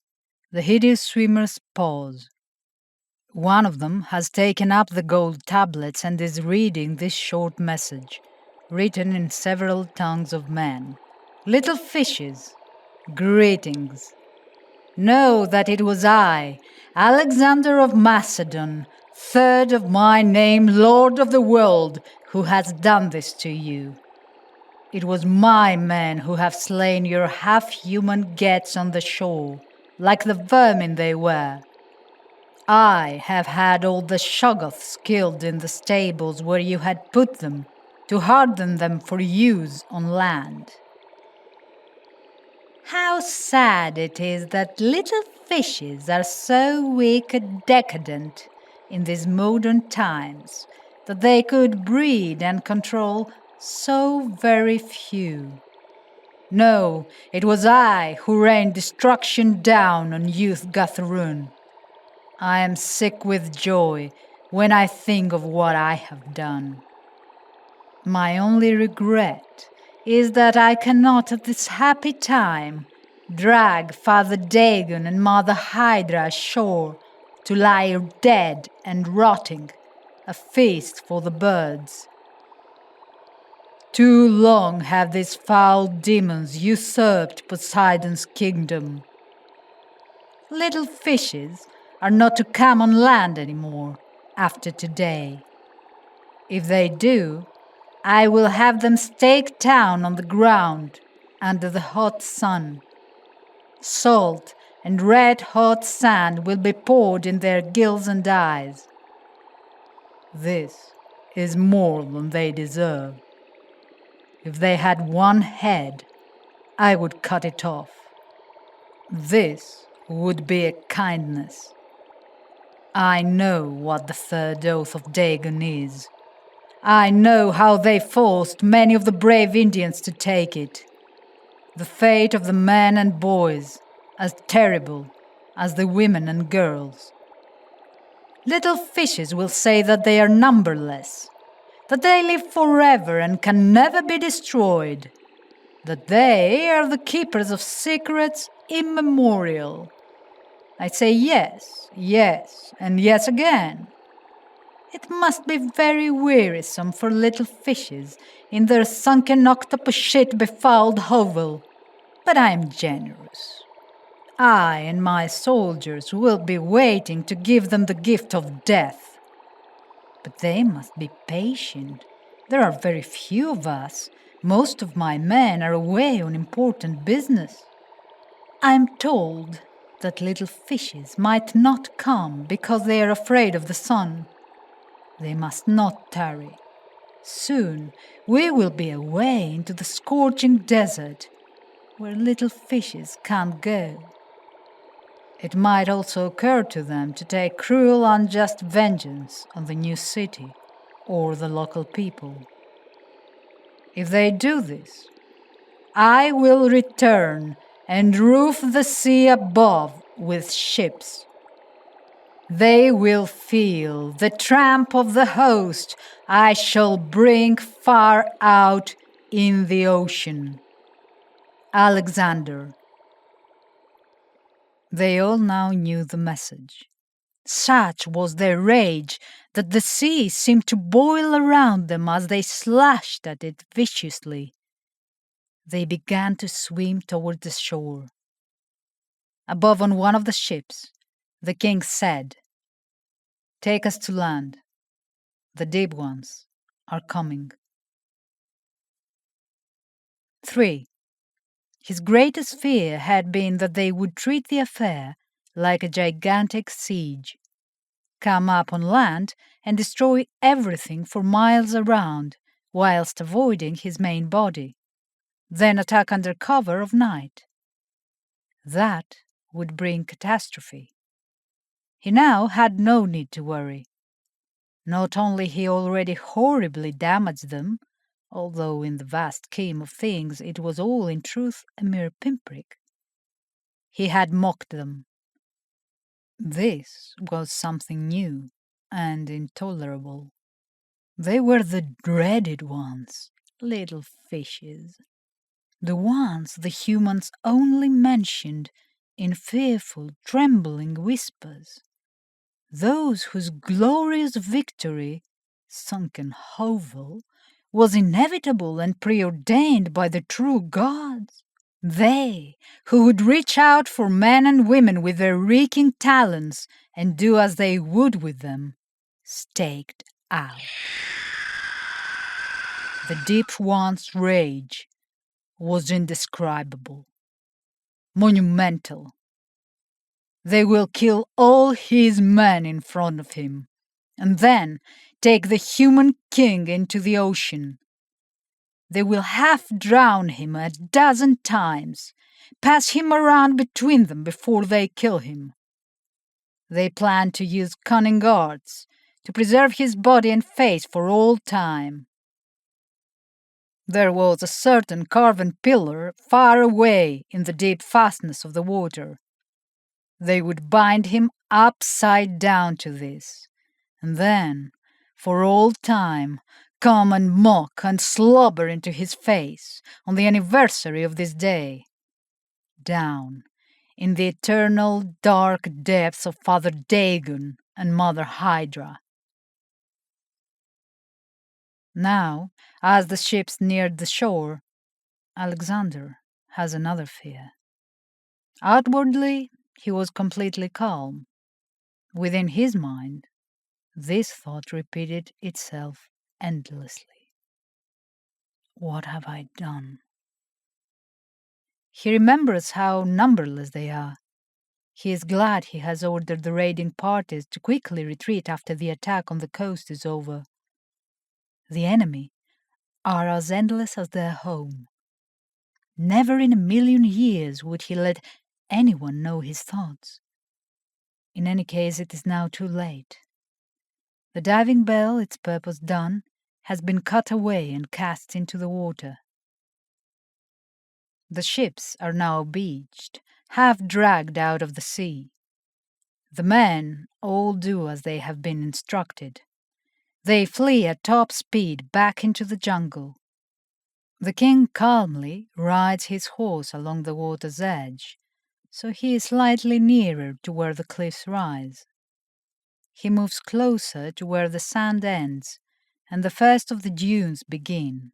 the hideous swimmers pause. One of them has taken up the gold tablets and is reading this short message, written in several tongues of men. Little fishes, greetings. Know that it was I, Alexander of Macedon, third of my name, Lord of the world, who has done this to you. It was my men who have slain your half-human Gets on the shore, like the vermin they were. I have had all the Shoggoths killed in the stables where you had put them, to harden them for use on land. How sad it is that little fishes are so weak and decadent, in these modern times that they could breed and control so very few. No, it was I who rained destruction down on youth Gatharun. I am sick with joy when I think of what I have done. My only regret is that I cannot at this happy time drag Father Dagon and Mother Hydra ashore to lie dead and rotting, a feast for the birds. Too long have these foul demons usurped Poseidon's kingdom. Little fishes are not to come on land anymore after today. If they do, I will have them staked down on the ground under the hot sun. Salt and red-hot sand will be poured in their gills and eyes. This is more than they deserve. If they had one head, I would cut it off. This would be a kindness. I know what the third oath of Dagon is. I know how they forced many of the brave Indians to take it. The fate of the men and boys, as terrible as the women and girls. Little fishes will say that they are numberless, that they live forever and can never be destroyed, that they are the keepers of secrets immemorial. I say yes, yes, and yes again. It must be very wearisome for little fishes in their sunken octopus shit befouled hovel, but I am generous. I and my soldiers will be waiting to give them the gift of death. But they must be patient. There are very few of us. Most of my men are away on important business. I am told that little fishes might not come because they are afraid of the sun. They must not tarry. Soon we will be away into the scorching desert, where little fishes can't go. It might also occur to them to take cruel, unjust vengeance on the new city or the local people. If they do this, I will return and roof the sea above with ships. They will feel the tramp of the host I shall bring far out in the ocean. Alexander. They all now knew the message. Such was their rage that the sea seemed to boil around them as they slashed at it viciously. They began to swim toward the shore. Above on one of the ships, the king said, "Take us to land. The deep ones are coming." 3. His greatest fear had been that they would treat the affair like a gigantic siege, come up on land and destroy everything for miles around, whilst avoiding his main body, then attack under cover of night. That would bring catastrophe. He now had no need to worry. Not only he already horribly damaged them, although in the vast scheme of things it was all in truth a mere pinprick. He had mocked them. This was something new and intolerable. They were the dreaded ones, little fishes. The ones the humans only mentioned in fearful, trembling whispers. Those whose glorious victory, sunken hovel, was inevitable and preordained by the true gods. They who would reach out for men and women with their reeking talons and do as they would with them, staked out. The deep one's rage was indescribable, monumental. They will kill all his men in front of him, and then take the human king into the ocean. They will half drown him 12 times, pass him around between them before they kill him. They planned to use cunning arts to preserve his body and face for all time. There was a certain carven pillar far away in the deep fastness of the water. They would bind him upside down to this, and then, for all time, come and mock and slobber into his face on the anniversary of this day. Down in the eternal dark depths of Father Dagon and Mother Hydra. Now, as the ships neared the shore, Alexander has another fear. Outwardly, he was completely calm. Within his mind, this thought repeated itself endlessly. What have I done? He remembers how numberless they are. He is glad he has ordered the raiding parties to quickly retreat after the attack on the coast is over. The enemy are as endless as their home. Never in a million years would he let anyone know his thoughts. In any case, it is now too late. The diving bell, its purpose done, has been cut away and cast into the water. The ships are now beached, half dragged out of the sea. The men all do as they have been instructed. They flee at top speed back into the jungle. The king calmly rides his horse along the water's edge, so he is slightly nearer to where the cliffs rise. He moves closer to where the sand ends and the first of the dunes begin.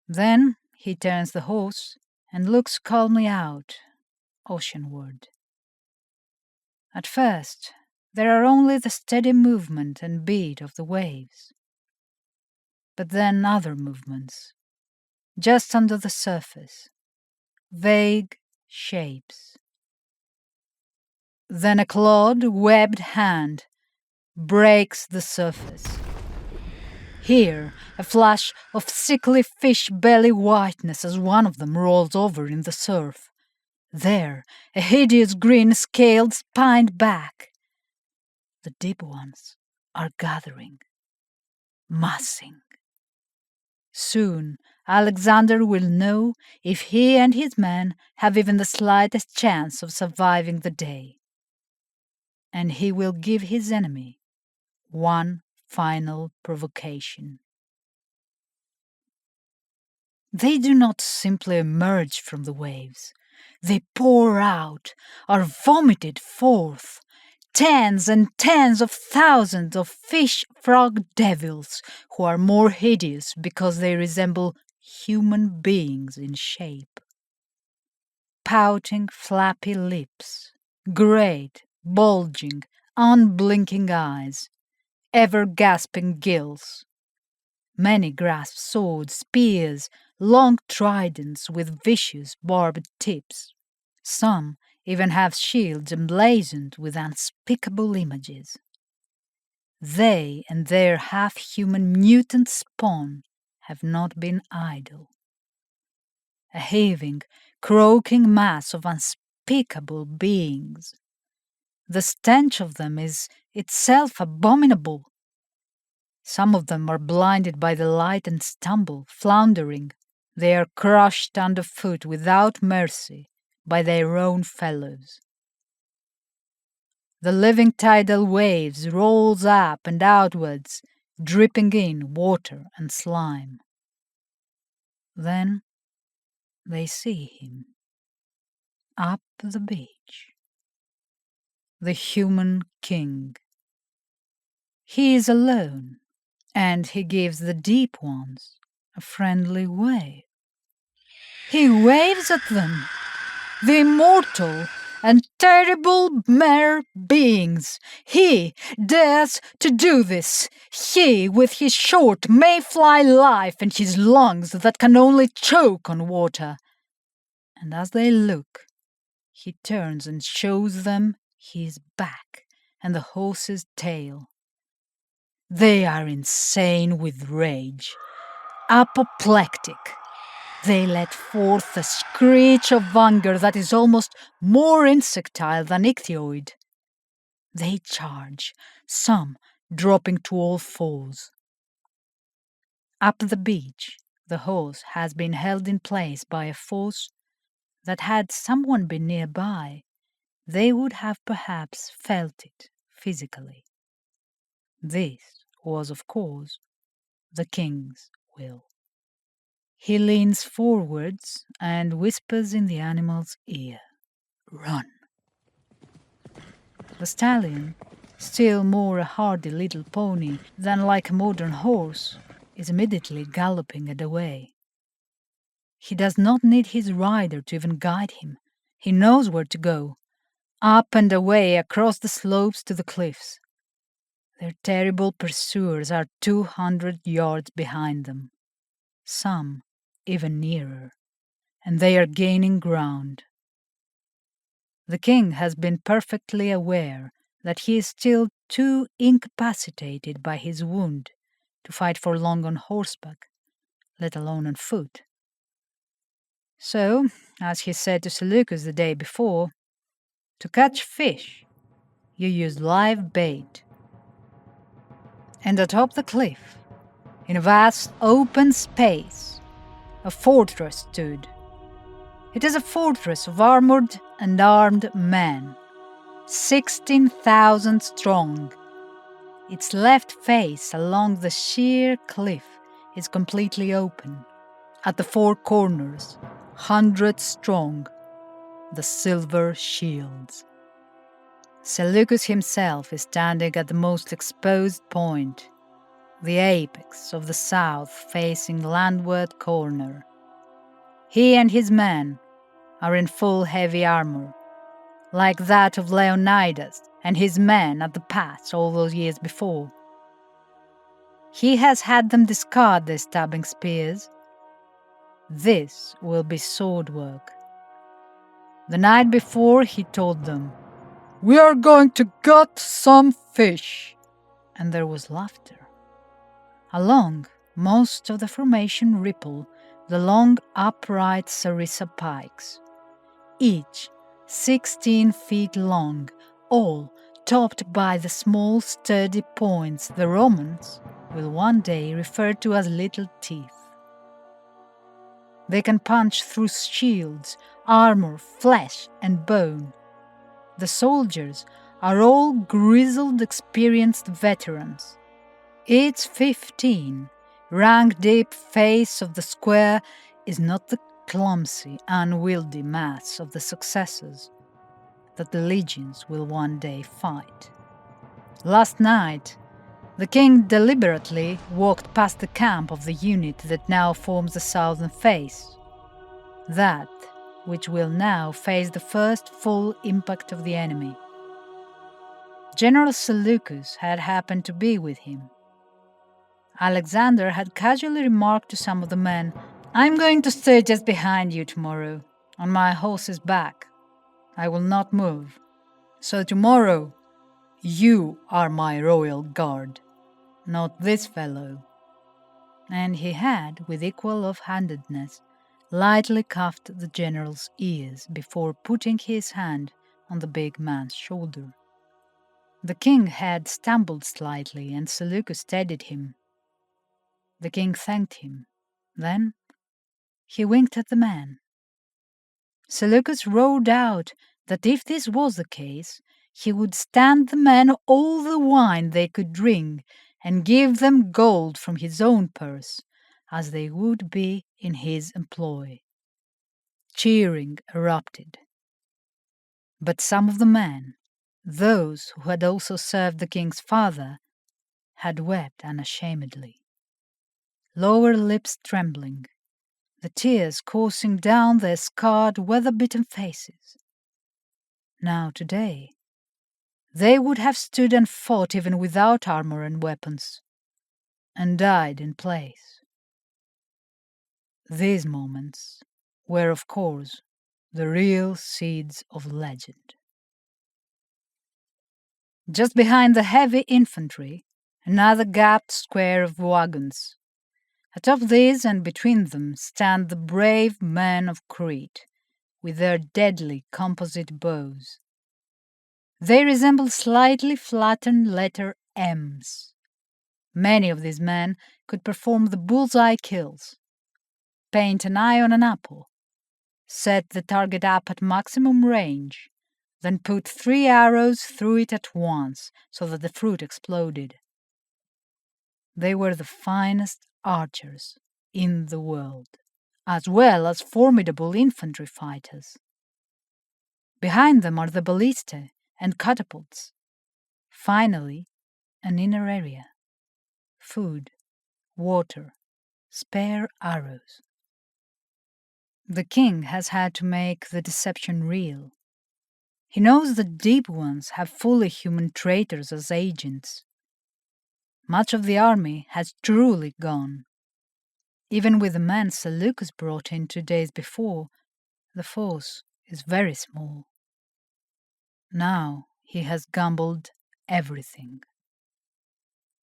Then he turns the horse and looks calmly out, oceanward. At first, there are only the steady movement and beat of the waves. But then other movements, just under the surface, vague shapes. Then a clawed, webbed hand breaks the surface. Here, a flash of sickly fish belly whiteness as one of them rolls over in the surf. There, a hideous green scaled spined back. The deep ones are gathering, massing. Soon, Alexander will know if he and his men have even the slightest chance of surviving the day. And he will give his enemy one final provocation. They do not simply emerge from the waves. They pour out, are vomited forth, tens and tens of thousands of fish-frog devils who are more hideous because they resemble human beings in shape. Pouting, flappy lips, great, bulging, unblinking eyes, ever-gasping gills. Many grasp swords, spears, long tridents with vicious barbed tips. Some even have shields emblazoned with unspeakable images. They and their half-human mutant spawn have not been idle. A heaving, croaking mass of unspeakable beings. The stench of them is itself abominable. Some of them are blinded by the light and stumble, floundering. They are crushed underfoot without mercy by their own fellows. The living tidal waves rolls up and outwards, dripping in water and slime. Then they see him, up the beach. The human king. He is alone, and he gives the deep ones a friendly wave. He waves at them, the immortal and terrible mere beings. He dares to do this. He, with his short mayfly life and his lungs that can only choke on water. And as they look, he turns and shows them his back and the horse's tail. They are insane with rage, apoplectic. They let forth a screech of anger that is almost more insectile than ichthyoid. They charge, some dropping to all fours. Up the beach, the horse has been held in place by a force that had someone been nearby, they would have perhaps felt it physically. This was, of course, the king's will. He leans forwards and whispers in the animal's ear, "Run." The stallion, still more a hardy little pony than like a modern horse, is immediately galloping away. He does not need his rider to even guide him. He knows where to go, up and away across the slopes to the cliffs. Their terrible pursuers are 200 yards behind them, some even nearer, and they are gaining ground. The king has been perfectly aware that he is still too incapacitated by his wound to fight for long on horseback, let alone on foot. So, as he said to Seleucus the day before, to catch fish, you use live bait. And atop the cliff, in a vast open space, a fortress stood. It is a fortress of armored and armed men, 16,000 strong. Its left face along the sheer cliff is completely open. At the four corners, 100 strong, the silver shields. Seleucus himself is standing at the most exposed point, the apex of the south-facing landward corner. He and his men are in full heavy armor, like that of Leonidas and his men at the pass all those years before. He has had them discard their stabbing spears. This will be sword work. The night before he told them, "We are going to gut some fish." And there was laughter. Along most of the formation ripple the long upright sarissa pikes, each 16 feet long, all topped by the small sturdy points the Romans will one day refer to as little teeth. They can punch through shields, armor, flesh, and bone. The soldiers are all grizzled, experienced veterans. Its 15 rank-deep face of the square is not the clumsy, unwieldy mass of the successors that the legions will one day fight. Last night, the king deliberately walked past the camp of the unit that now forms the southern face, that which will now face the first full impact of the enemy. General Seleucus had happened to be with him. Alexander had casually remarked to some of the men, "I'm going to stay just behind you tomorrow, on my horse's back. I will not move. So tomorrow, you are my royal guard, not this fellow." And he had, with equal offhandedness, lightly cuffed the general's ears before putting his hand on the big man's shoulder. The king had stumbled slightly, and Seleucus steadied him. The king thanked him. Then he winked at the man. Seleucus roared out that if this was the case, he would stand the men all the wine they could drink and give them gold from his own purse, as they would be in his employ. Cheering erupted. But some of the men, those who had also served the king's father, had wept unashamedly, lower lips trembling, the tears coursing down their scarred, weather-bitten faces. Now today, they would have stood and fought even without armor and weapons, and died in place. These moments were, of course, the real seeds of legend. Just behind the heavy infantry, another gapped square of wagons. Atop these and between them stand the brave men of Crete, with their deadly composite bows. They resemble slightly flattened letter M's. Many of these men could perform the bullseye kills. Paint an eye on an apple, set the target up at maximum range, then put 3 arrows through it at once so that the fruit exploded. They were the finest archers in the world, as well as formidable infantry fighters. Behind them are the ballistae and catapults. Finally, an inner area. Food, water, spare arrows. The king has had to make the deception real. He knows the Deep Ones have fully human traitors as agents. Much of the army has truly gone. Even with the men Seleucus brought in 2 days before, the force is very small. Now he has gambled everything.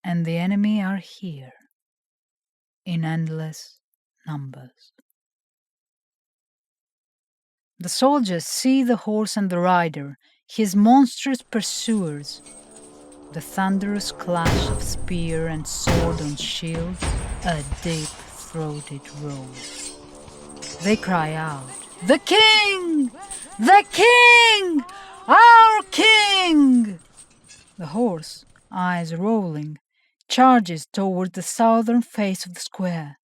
And the enemy are here, in endless numbers. The soldiers see the horse and the rider, his monstrous pursuers, the thunderous clash of spear and sword on shield, a deep-throated roar. They cry out, "The king! The king! Our king!" The horse, eyes rolling, charges toward the southern face of the square.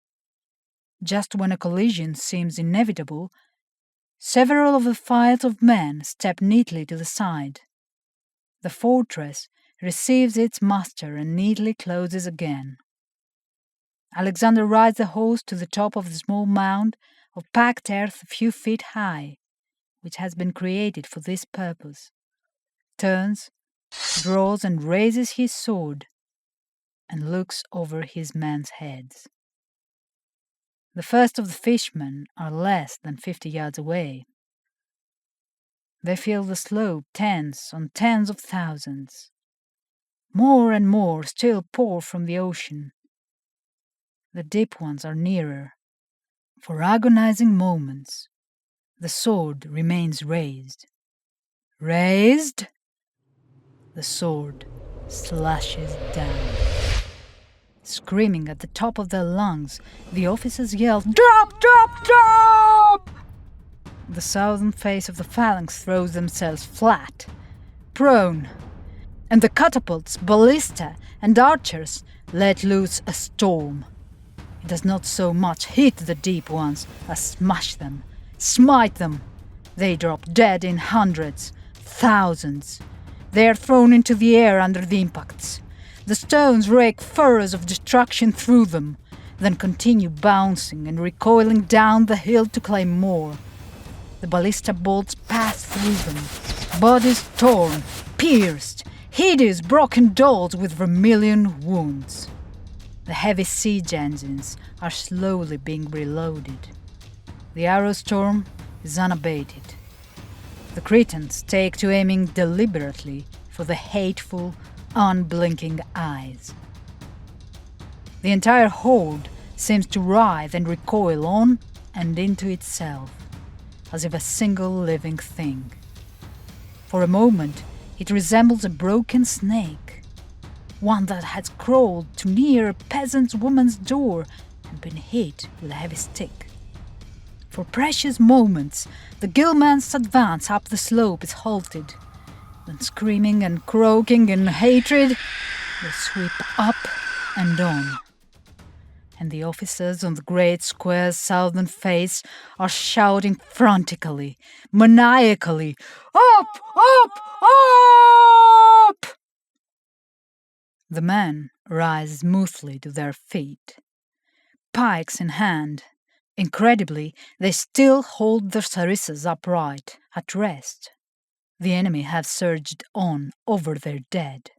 Just when a collision seems inevitable, several of the files of men step neatly to the side. The fortress receives its master and neatly closes again. Alexander rides the horse to the top of the small mound of packed earth a few feet high, which has been created for this purpose, turns, draws and raises his sword, and looks over his men's heads. The first of the fishermen are less than 50 yards away. They feel the slope tens on tens of thousands. More and more still pour from the ocean. The Deep Ones are nearer. For agonizing moments, the sword remains raised. Raised? The sword slashes down. Screaming at the top of their lungs, the officers yell, "Drop! Drop! Drop!" The southern face of the phalanx throws themselves flat, prone, and the catapults, ballista, and archers let loose a storm. It does not so much hit the Deep Ones as smash them, smite them. They drop dead in hundreds, thousands. They are thrown into the air under the impacts. The stones rake furrows of destruction through them, then continue bouncing and recoiling down the hill to claim more. The ballista bolts pass through them, bodies torn, pierced, hideous broken dolls with vermilion wounds. The heavy siege engines are slowly being reloaded. The arrow storm is unabated. The Cretans take to aiming deliberately for the hateful, unblinking eyes. The entire horde seems to writhe and recoil on and into itself, as if a single living thing. For a moment, it resembles a broken snake, one that has crawled too near a peasant woman's door and been hit with a heavy stick. For precious moments, the Gilman's advance up the slope is halted. Then, screaming and croaking in hatred, they sweep up and on. And the officers on the great square's southern face are shouting frantically, maniacally, "Up! Up! Up!" The men rise smoothly to their feet, pikes in hand. Incredibly, they still hold their sarissas upright, at rest. The enemy have surged on over their dead.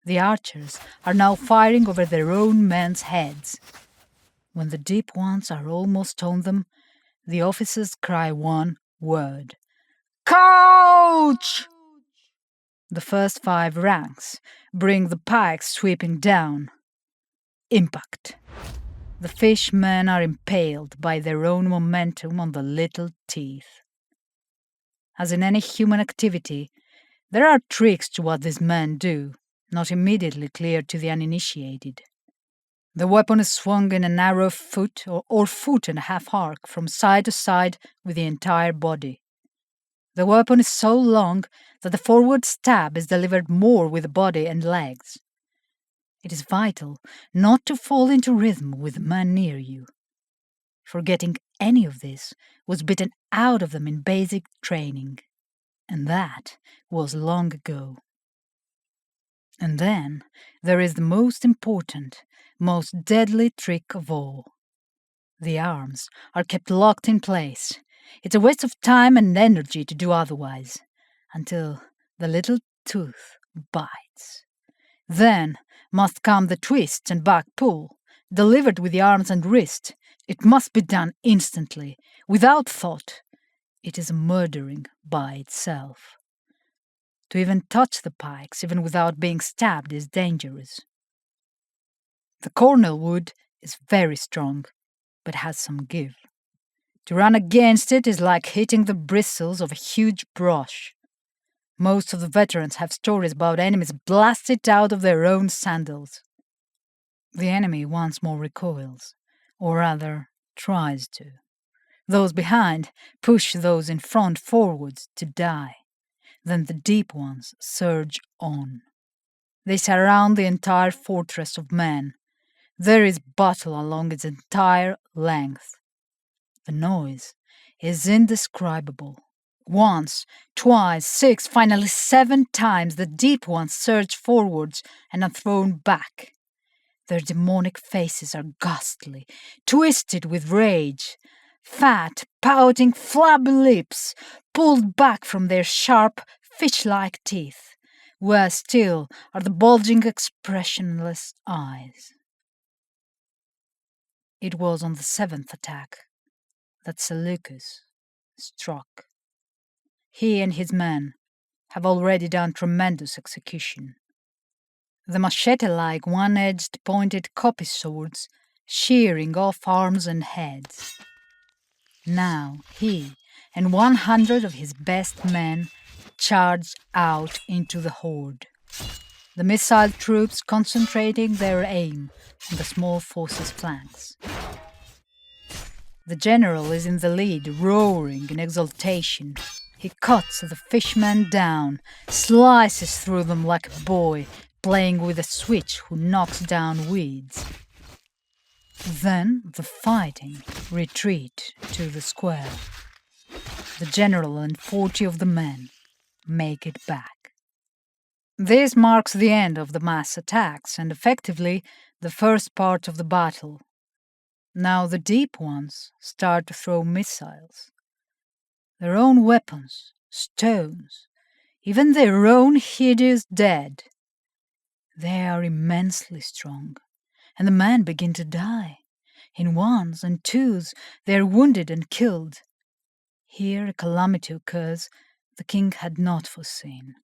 The archers are now firing over their own men's heads. When the Deep Ones are almost on them, the officers cry one word: "Couch!" The first 5 ranks bring the pikes sweeping down. Impact. The fishmen are impaled by their own momentum on the little teeth. As in any human activity, There are tricks to what these men do, not immediately clear to the uninitiated. The weapon is swung in a narrow foot or foot and a half arc from side to side with the entire body. The weapon is so long that the forward stab is delivered more with the body and legs. It is vital not to fall into rhythm with the man near you. Forgetting any of this was beaten out of them in basic training, and that was long ago. And then there is the most important, most deadly trick of all. The arms are kept locked in place. It's a waste of time and energy to do otherwise, until the little tooth bites. Then must come the twist and back pull, delivered with the arms and wrist. It must be done instantly, without thought. It is murdering by itself. To even touch the pikes, even without being stabbed, is dangerous. The cornel wood is very strong, but has some give. To run against it is like hitting the bristles of a huge brush. Most of the veterans have stories about enemies blasted out of their own sandals. The enemy once more recoils, or rather, tries to. Those behind push those in front forwards to die. Then the deep ones surge on. They surround the entire fortress of men. There is battle along its entire length. The noise is indescribable. Once, twice, 6, finally 7 times the deep ones surge forwards and are thrown back. Their demonic faces are ghastly, twisted with rage. Fat, pouting, flabby lips pulled back from their sharp, fish-like teeth, where still are the bulging, expressionless eyes. It was on the 7th attack that Seleucus struck. He and his men have already done tremendous execution. The machete-like one-edged pointed copy swords shearing off arms and heads. Now he and 100 of his best men charged out into the horde, the missile troops concentrating their aim on the small force's flanks. The general is in the lead, roaring in exultation. He cuts the fishmen down, slices through them like a boy playing with a switch who knocks down weeds. Then the fighting retreat to the square. The general and 40 of the men make it back. This marks the end of the mass attacks and effectively the first part of the battle. Now the deep ones start to throw missiles. Their own weapons, stones, even their own hideous dead. They are immensely strong, and the men begin to die. In ones and twos they are wounded and killed. Here a calamity occurs the king had not foreseen.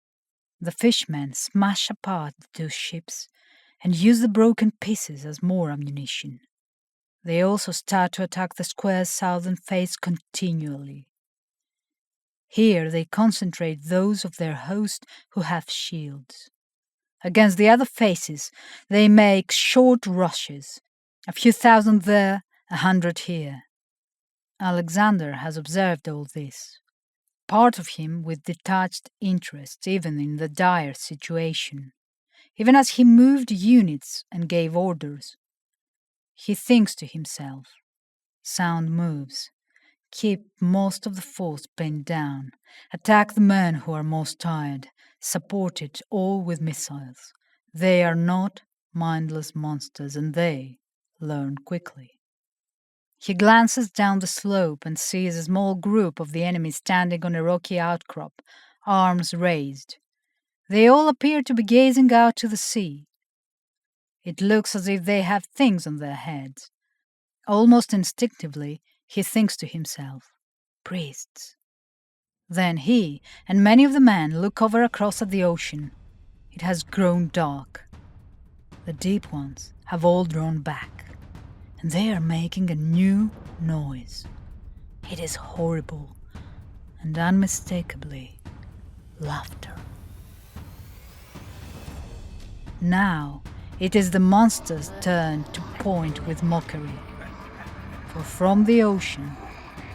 The fishmen smash apart the 2 ships and use the broken pieces as more ammunition. They also start to attack the square's southern face continually. Here they concentrate those of their host who have shields. Against the other faces they make short rushes, a few thousand there, 100 here. Alexander has observed all this, part of him with detached interest even in the dire situation, even as he moved units and gave orders. He thinks to himself, sound moves, keep most of the force pinned down, attack the men who are most tired, support it all with missiles. They are not mindless monsters and they learn quickly. He glances down the slope and sees a small group of the enemy standing on a rocky outcrop, arms raised. They all appear to be gazing out to the sea. It looks as if they have things on their heads. Almost instinctively, he thinks to himself, priests. Then he and many of the men look over across at the ocean. It has grown dark. The deep ones have all drawn back, and they are making a new noise. It is horrible and unmistakably laughter. Now it is the monster's turn to point with mockery. For from the ocean,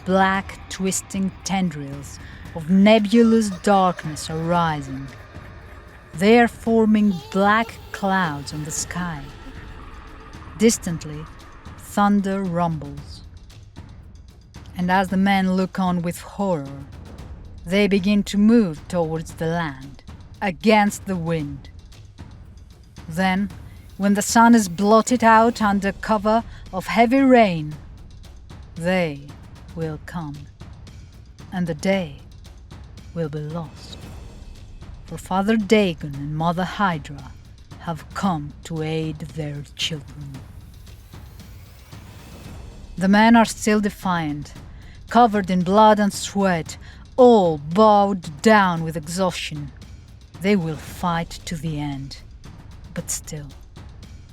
black twisting tendrils of nebulous darkness are rising. They are forming black clouds on the sky. Distantly, thunder rumbles. And as the men look on with horror, they begin to move towards the land, against the wind. Then, when the sun is blotted out under cover of heavy rain, they will come, and the day will be lost. For Father Dagon and Mother Hydra have come to aid their children. The men are still defiant, covered in blood and sweat, all bowed down with exhaustion. They will fight to the end. But still,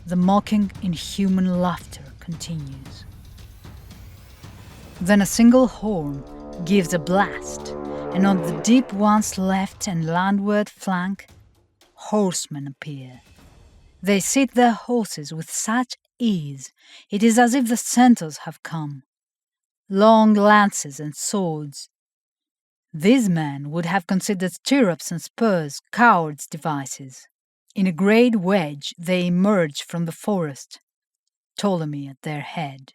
the mocking, inhuman laughter continues. Then a single horn gives a blast, and on the Deep One's left and landward flank, horsemen appear. They sit their horses with such ease, it is as if the centaurs have come. Long lances and swords. These men would have considered stirrups and spurs cowards' devices. In a great wedge they emerge from the forest, Ptolemy at their head.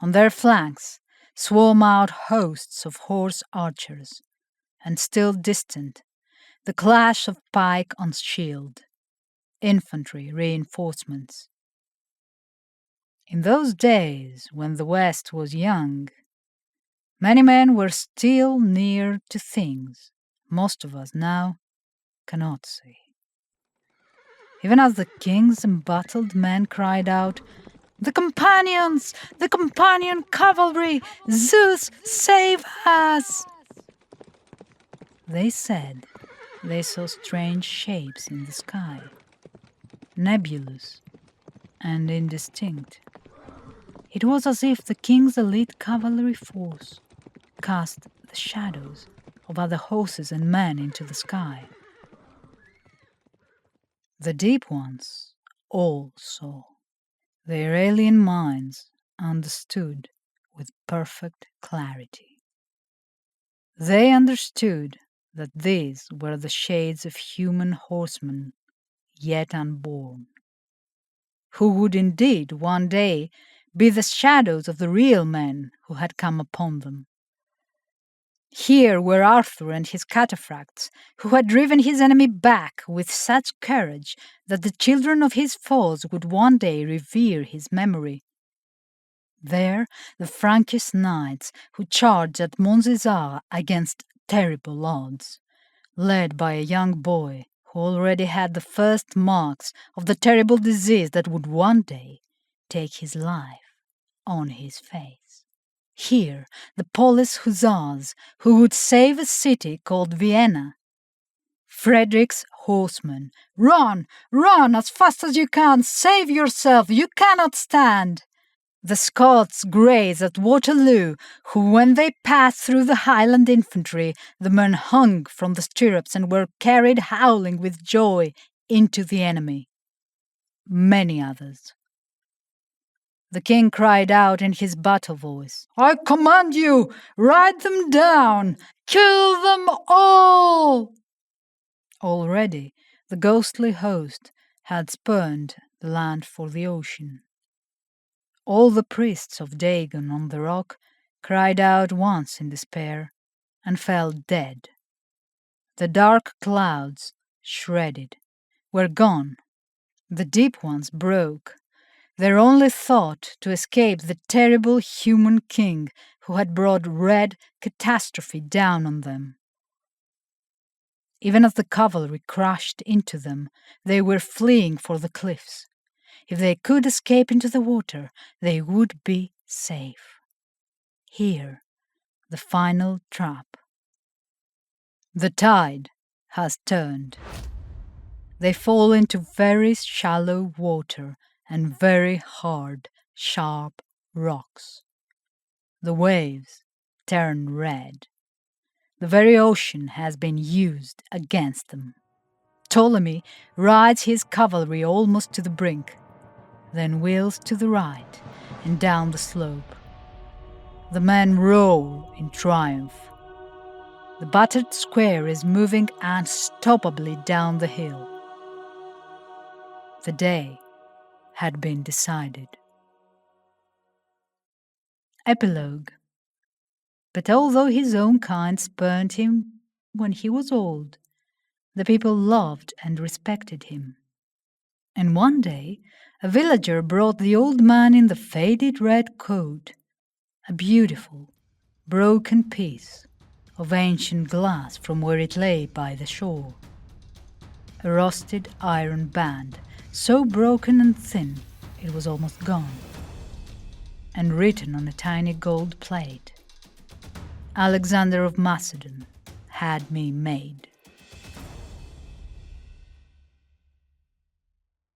On their flanks swarm out hosts of horse archers, and still distant, the clash of pike on shield, infantry reinforcements. In those days, when the West was young, many men were still near to things most of us now cannot see. Even as the king's embattled men cried out, "The companions! The companion cavalry! Zeus, save us!" They said they saw strange shapes in the sky, nebulous and indistinct. It was as if the king's elite cavalry force cast the shadows of other horses and men into the sky. The Deep Ones all saw. Their alien minds understood with perfect clarity. They understood that these were the shades of human horsemen yet unborn, who would indeed one day be the shadows of the real men who had come upon them. Here were Arthur and his cataphracts, who had driven his enemy back with such courage that the children of his foes would one day revere his memory. There the Frankish knights who charged at Montsézard against terrible odds, led by a young boy who already had the first marks of the terrible disease that would one day take his life on his face. Here the Polish hussars who would save a city called Vienna. Frederick's horsemen, "Run, run as fast as you can, save yourself, you cannot stand." The Scots greys at Waterloo, who when they passed through the Highland infantry, the men hung from the stirrups and were carried howling with joy into the enemy. Many others. The king cried out in his battle voice, "I command you, ride them down, kill them all!" Already the ghostly host had spurned the land for the ocean. All the priests of Dagon on the rock cried out once in despair and fell dead. The dark clouds, shredded, were gone. The Deep Ones broke, their only thought to escape the terrible human king who had brought red catastrophe down on them. Even as the cavalry crashed into them, they were fleeing for the cliffs. If they could escape into the water, they would be safe. Here, the final trap. The tide has turned. They fall into very shallow water and very hard, sharp rocks. The waves turn red. The very ocean has been used against them. Ptolemy rides his cavalry almost to the brink, then wheels to the right and down the slope. The men roar in triumph. The battered square is moving unstoppably down the hill. The day had been decided. Epilogue. But although his own kind spurned him when he was old, the people loved and respected him. And one day, a villager brought the old man in the faded red coat a beautiful, broken piece of ancient glass from where it lay by the shore. A rusted iron band, so broken and thin it was almost gone, and written on a tiny gold plate, "Alexander of Macedon had me made."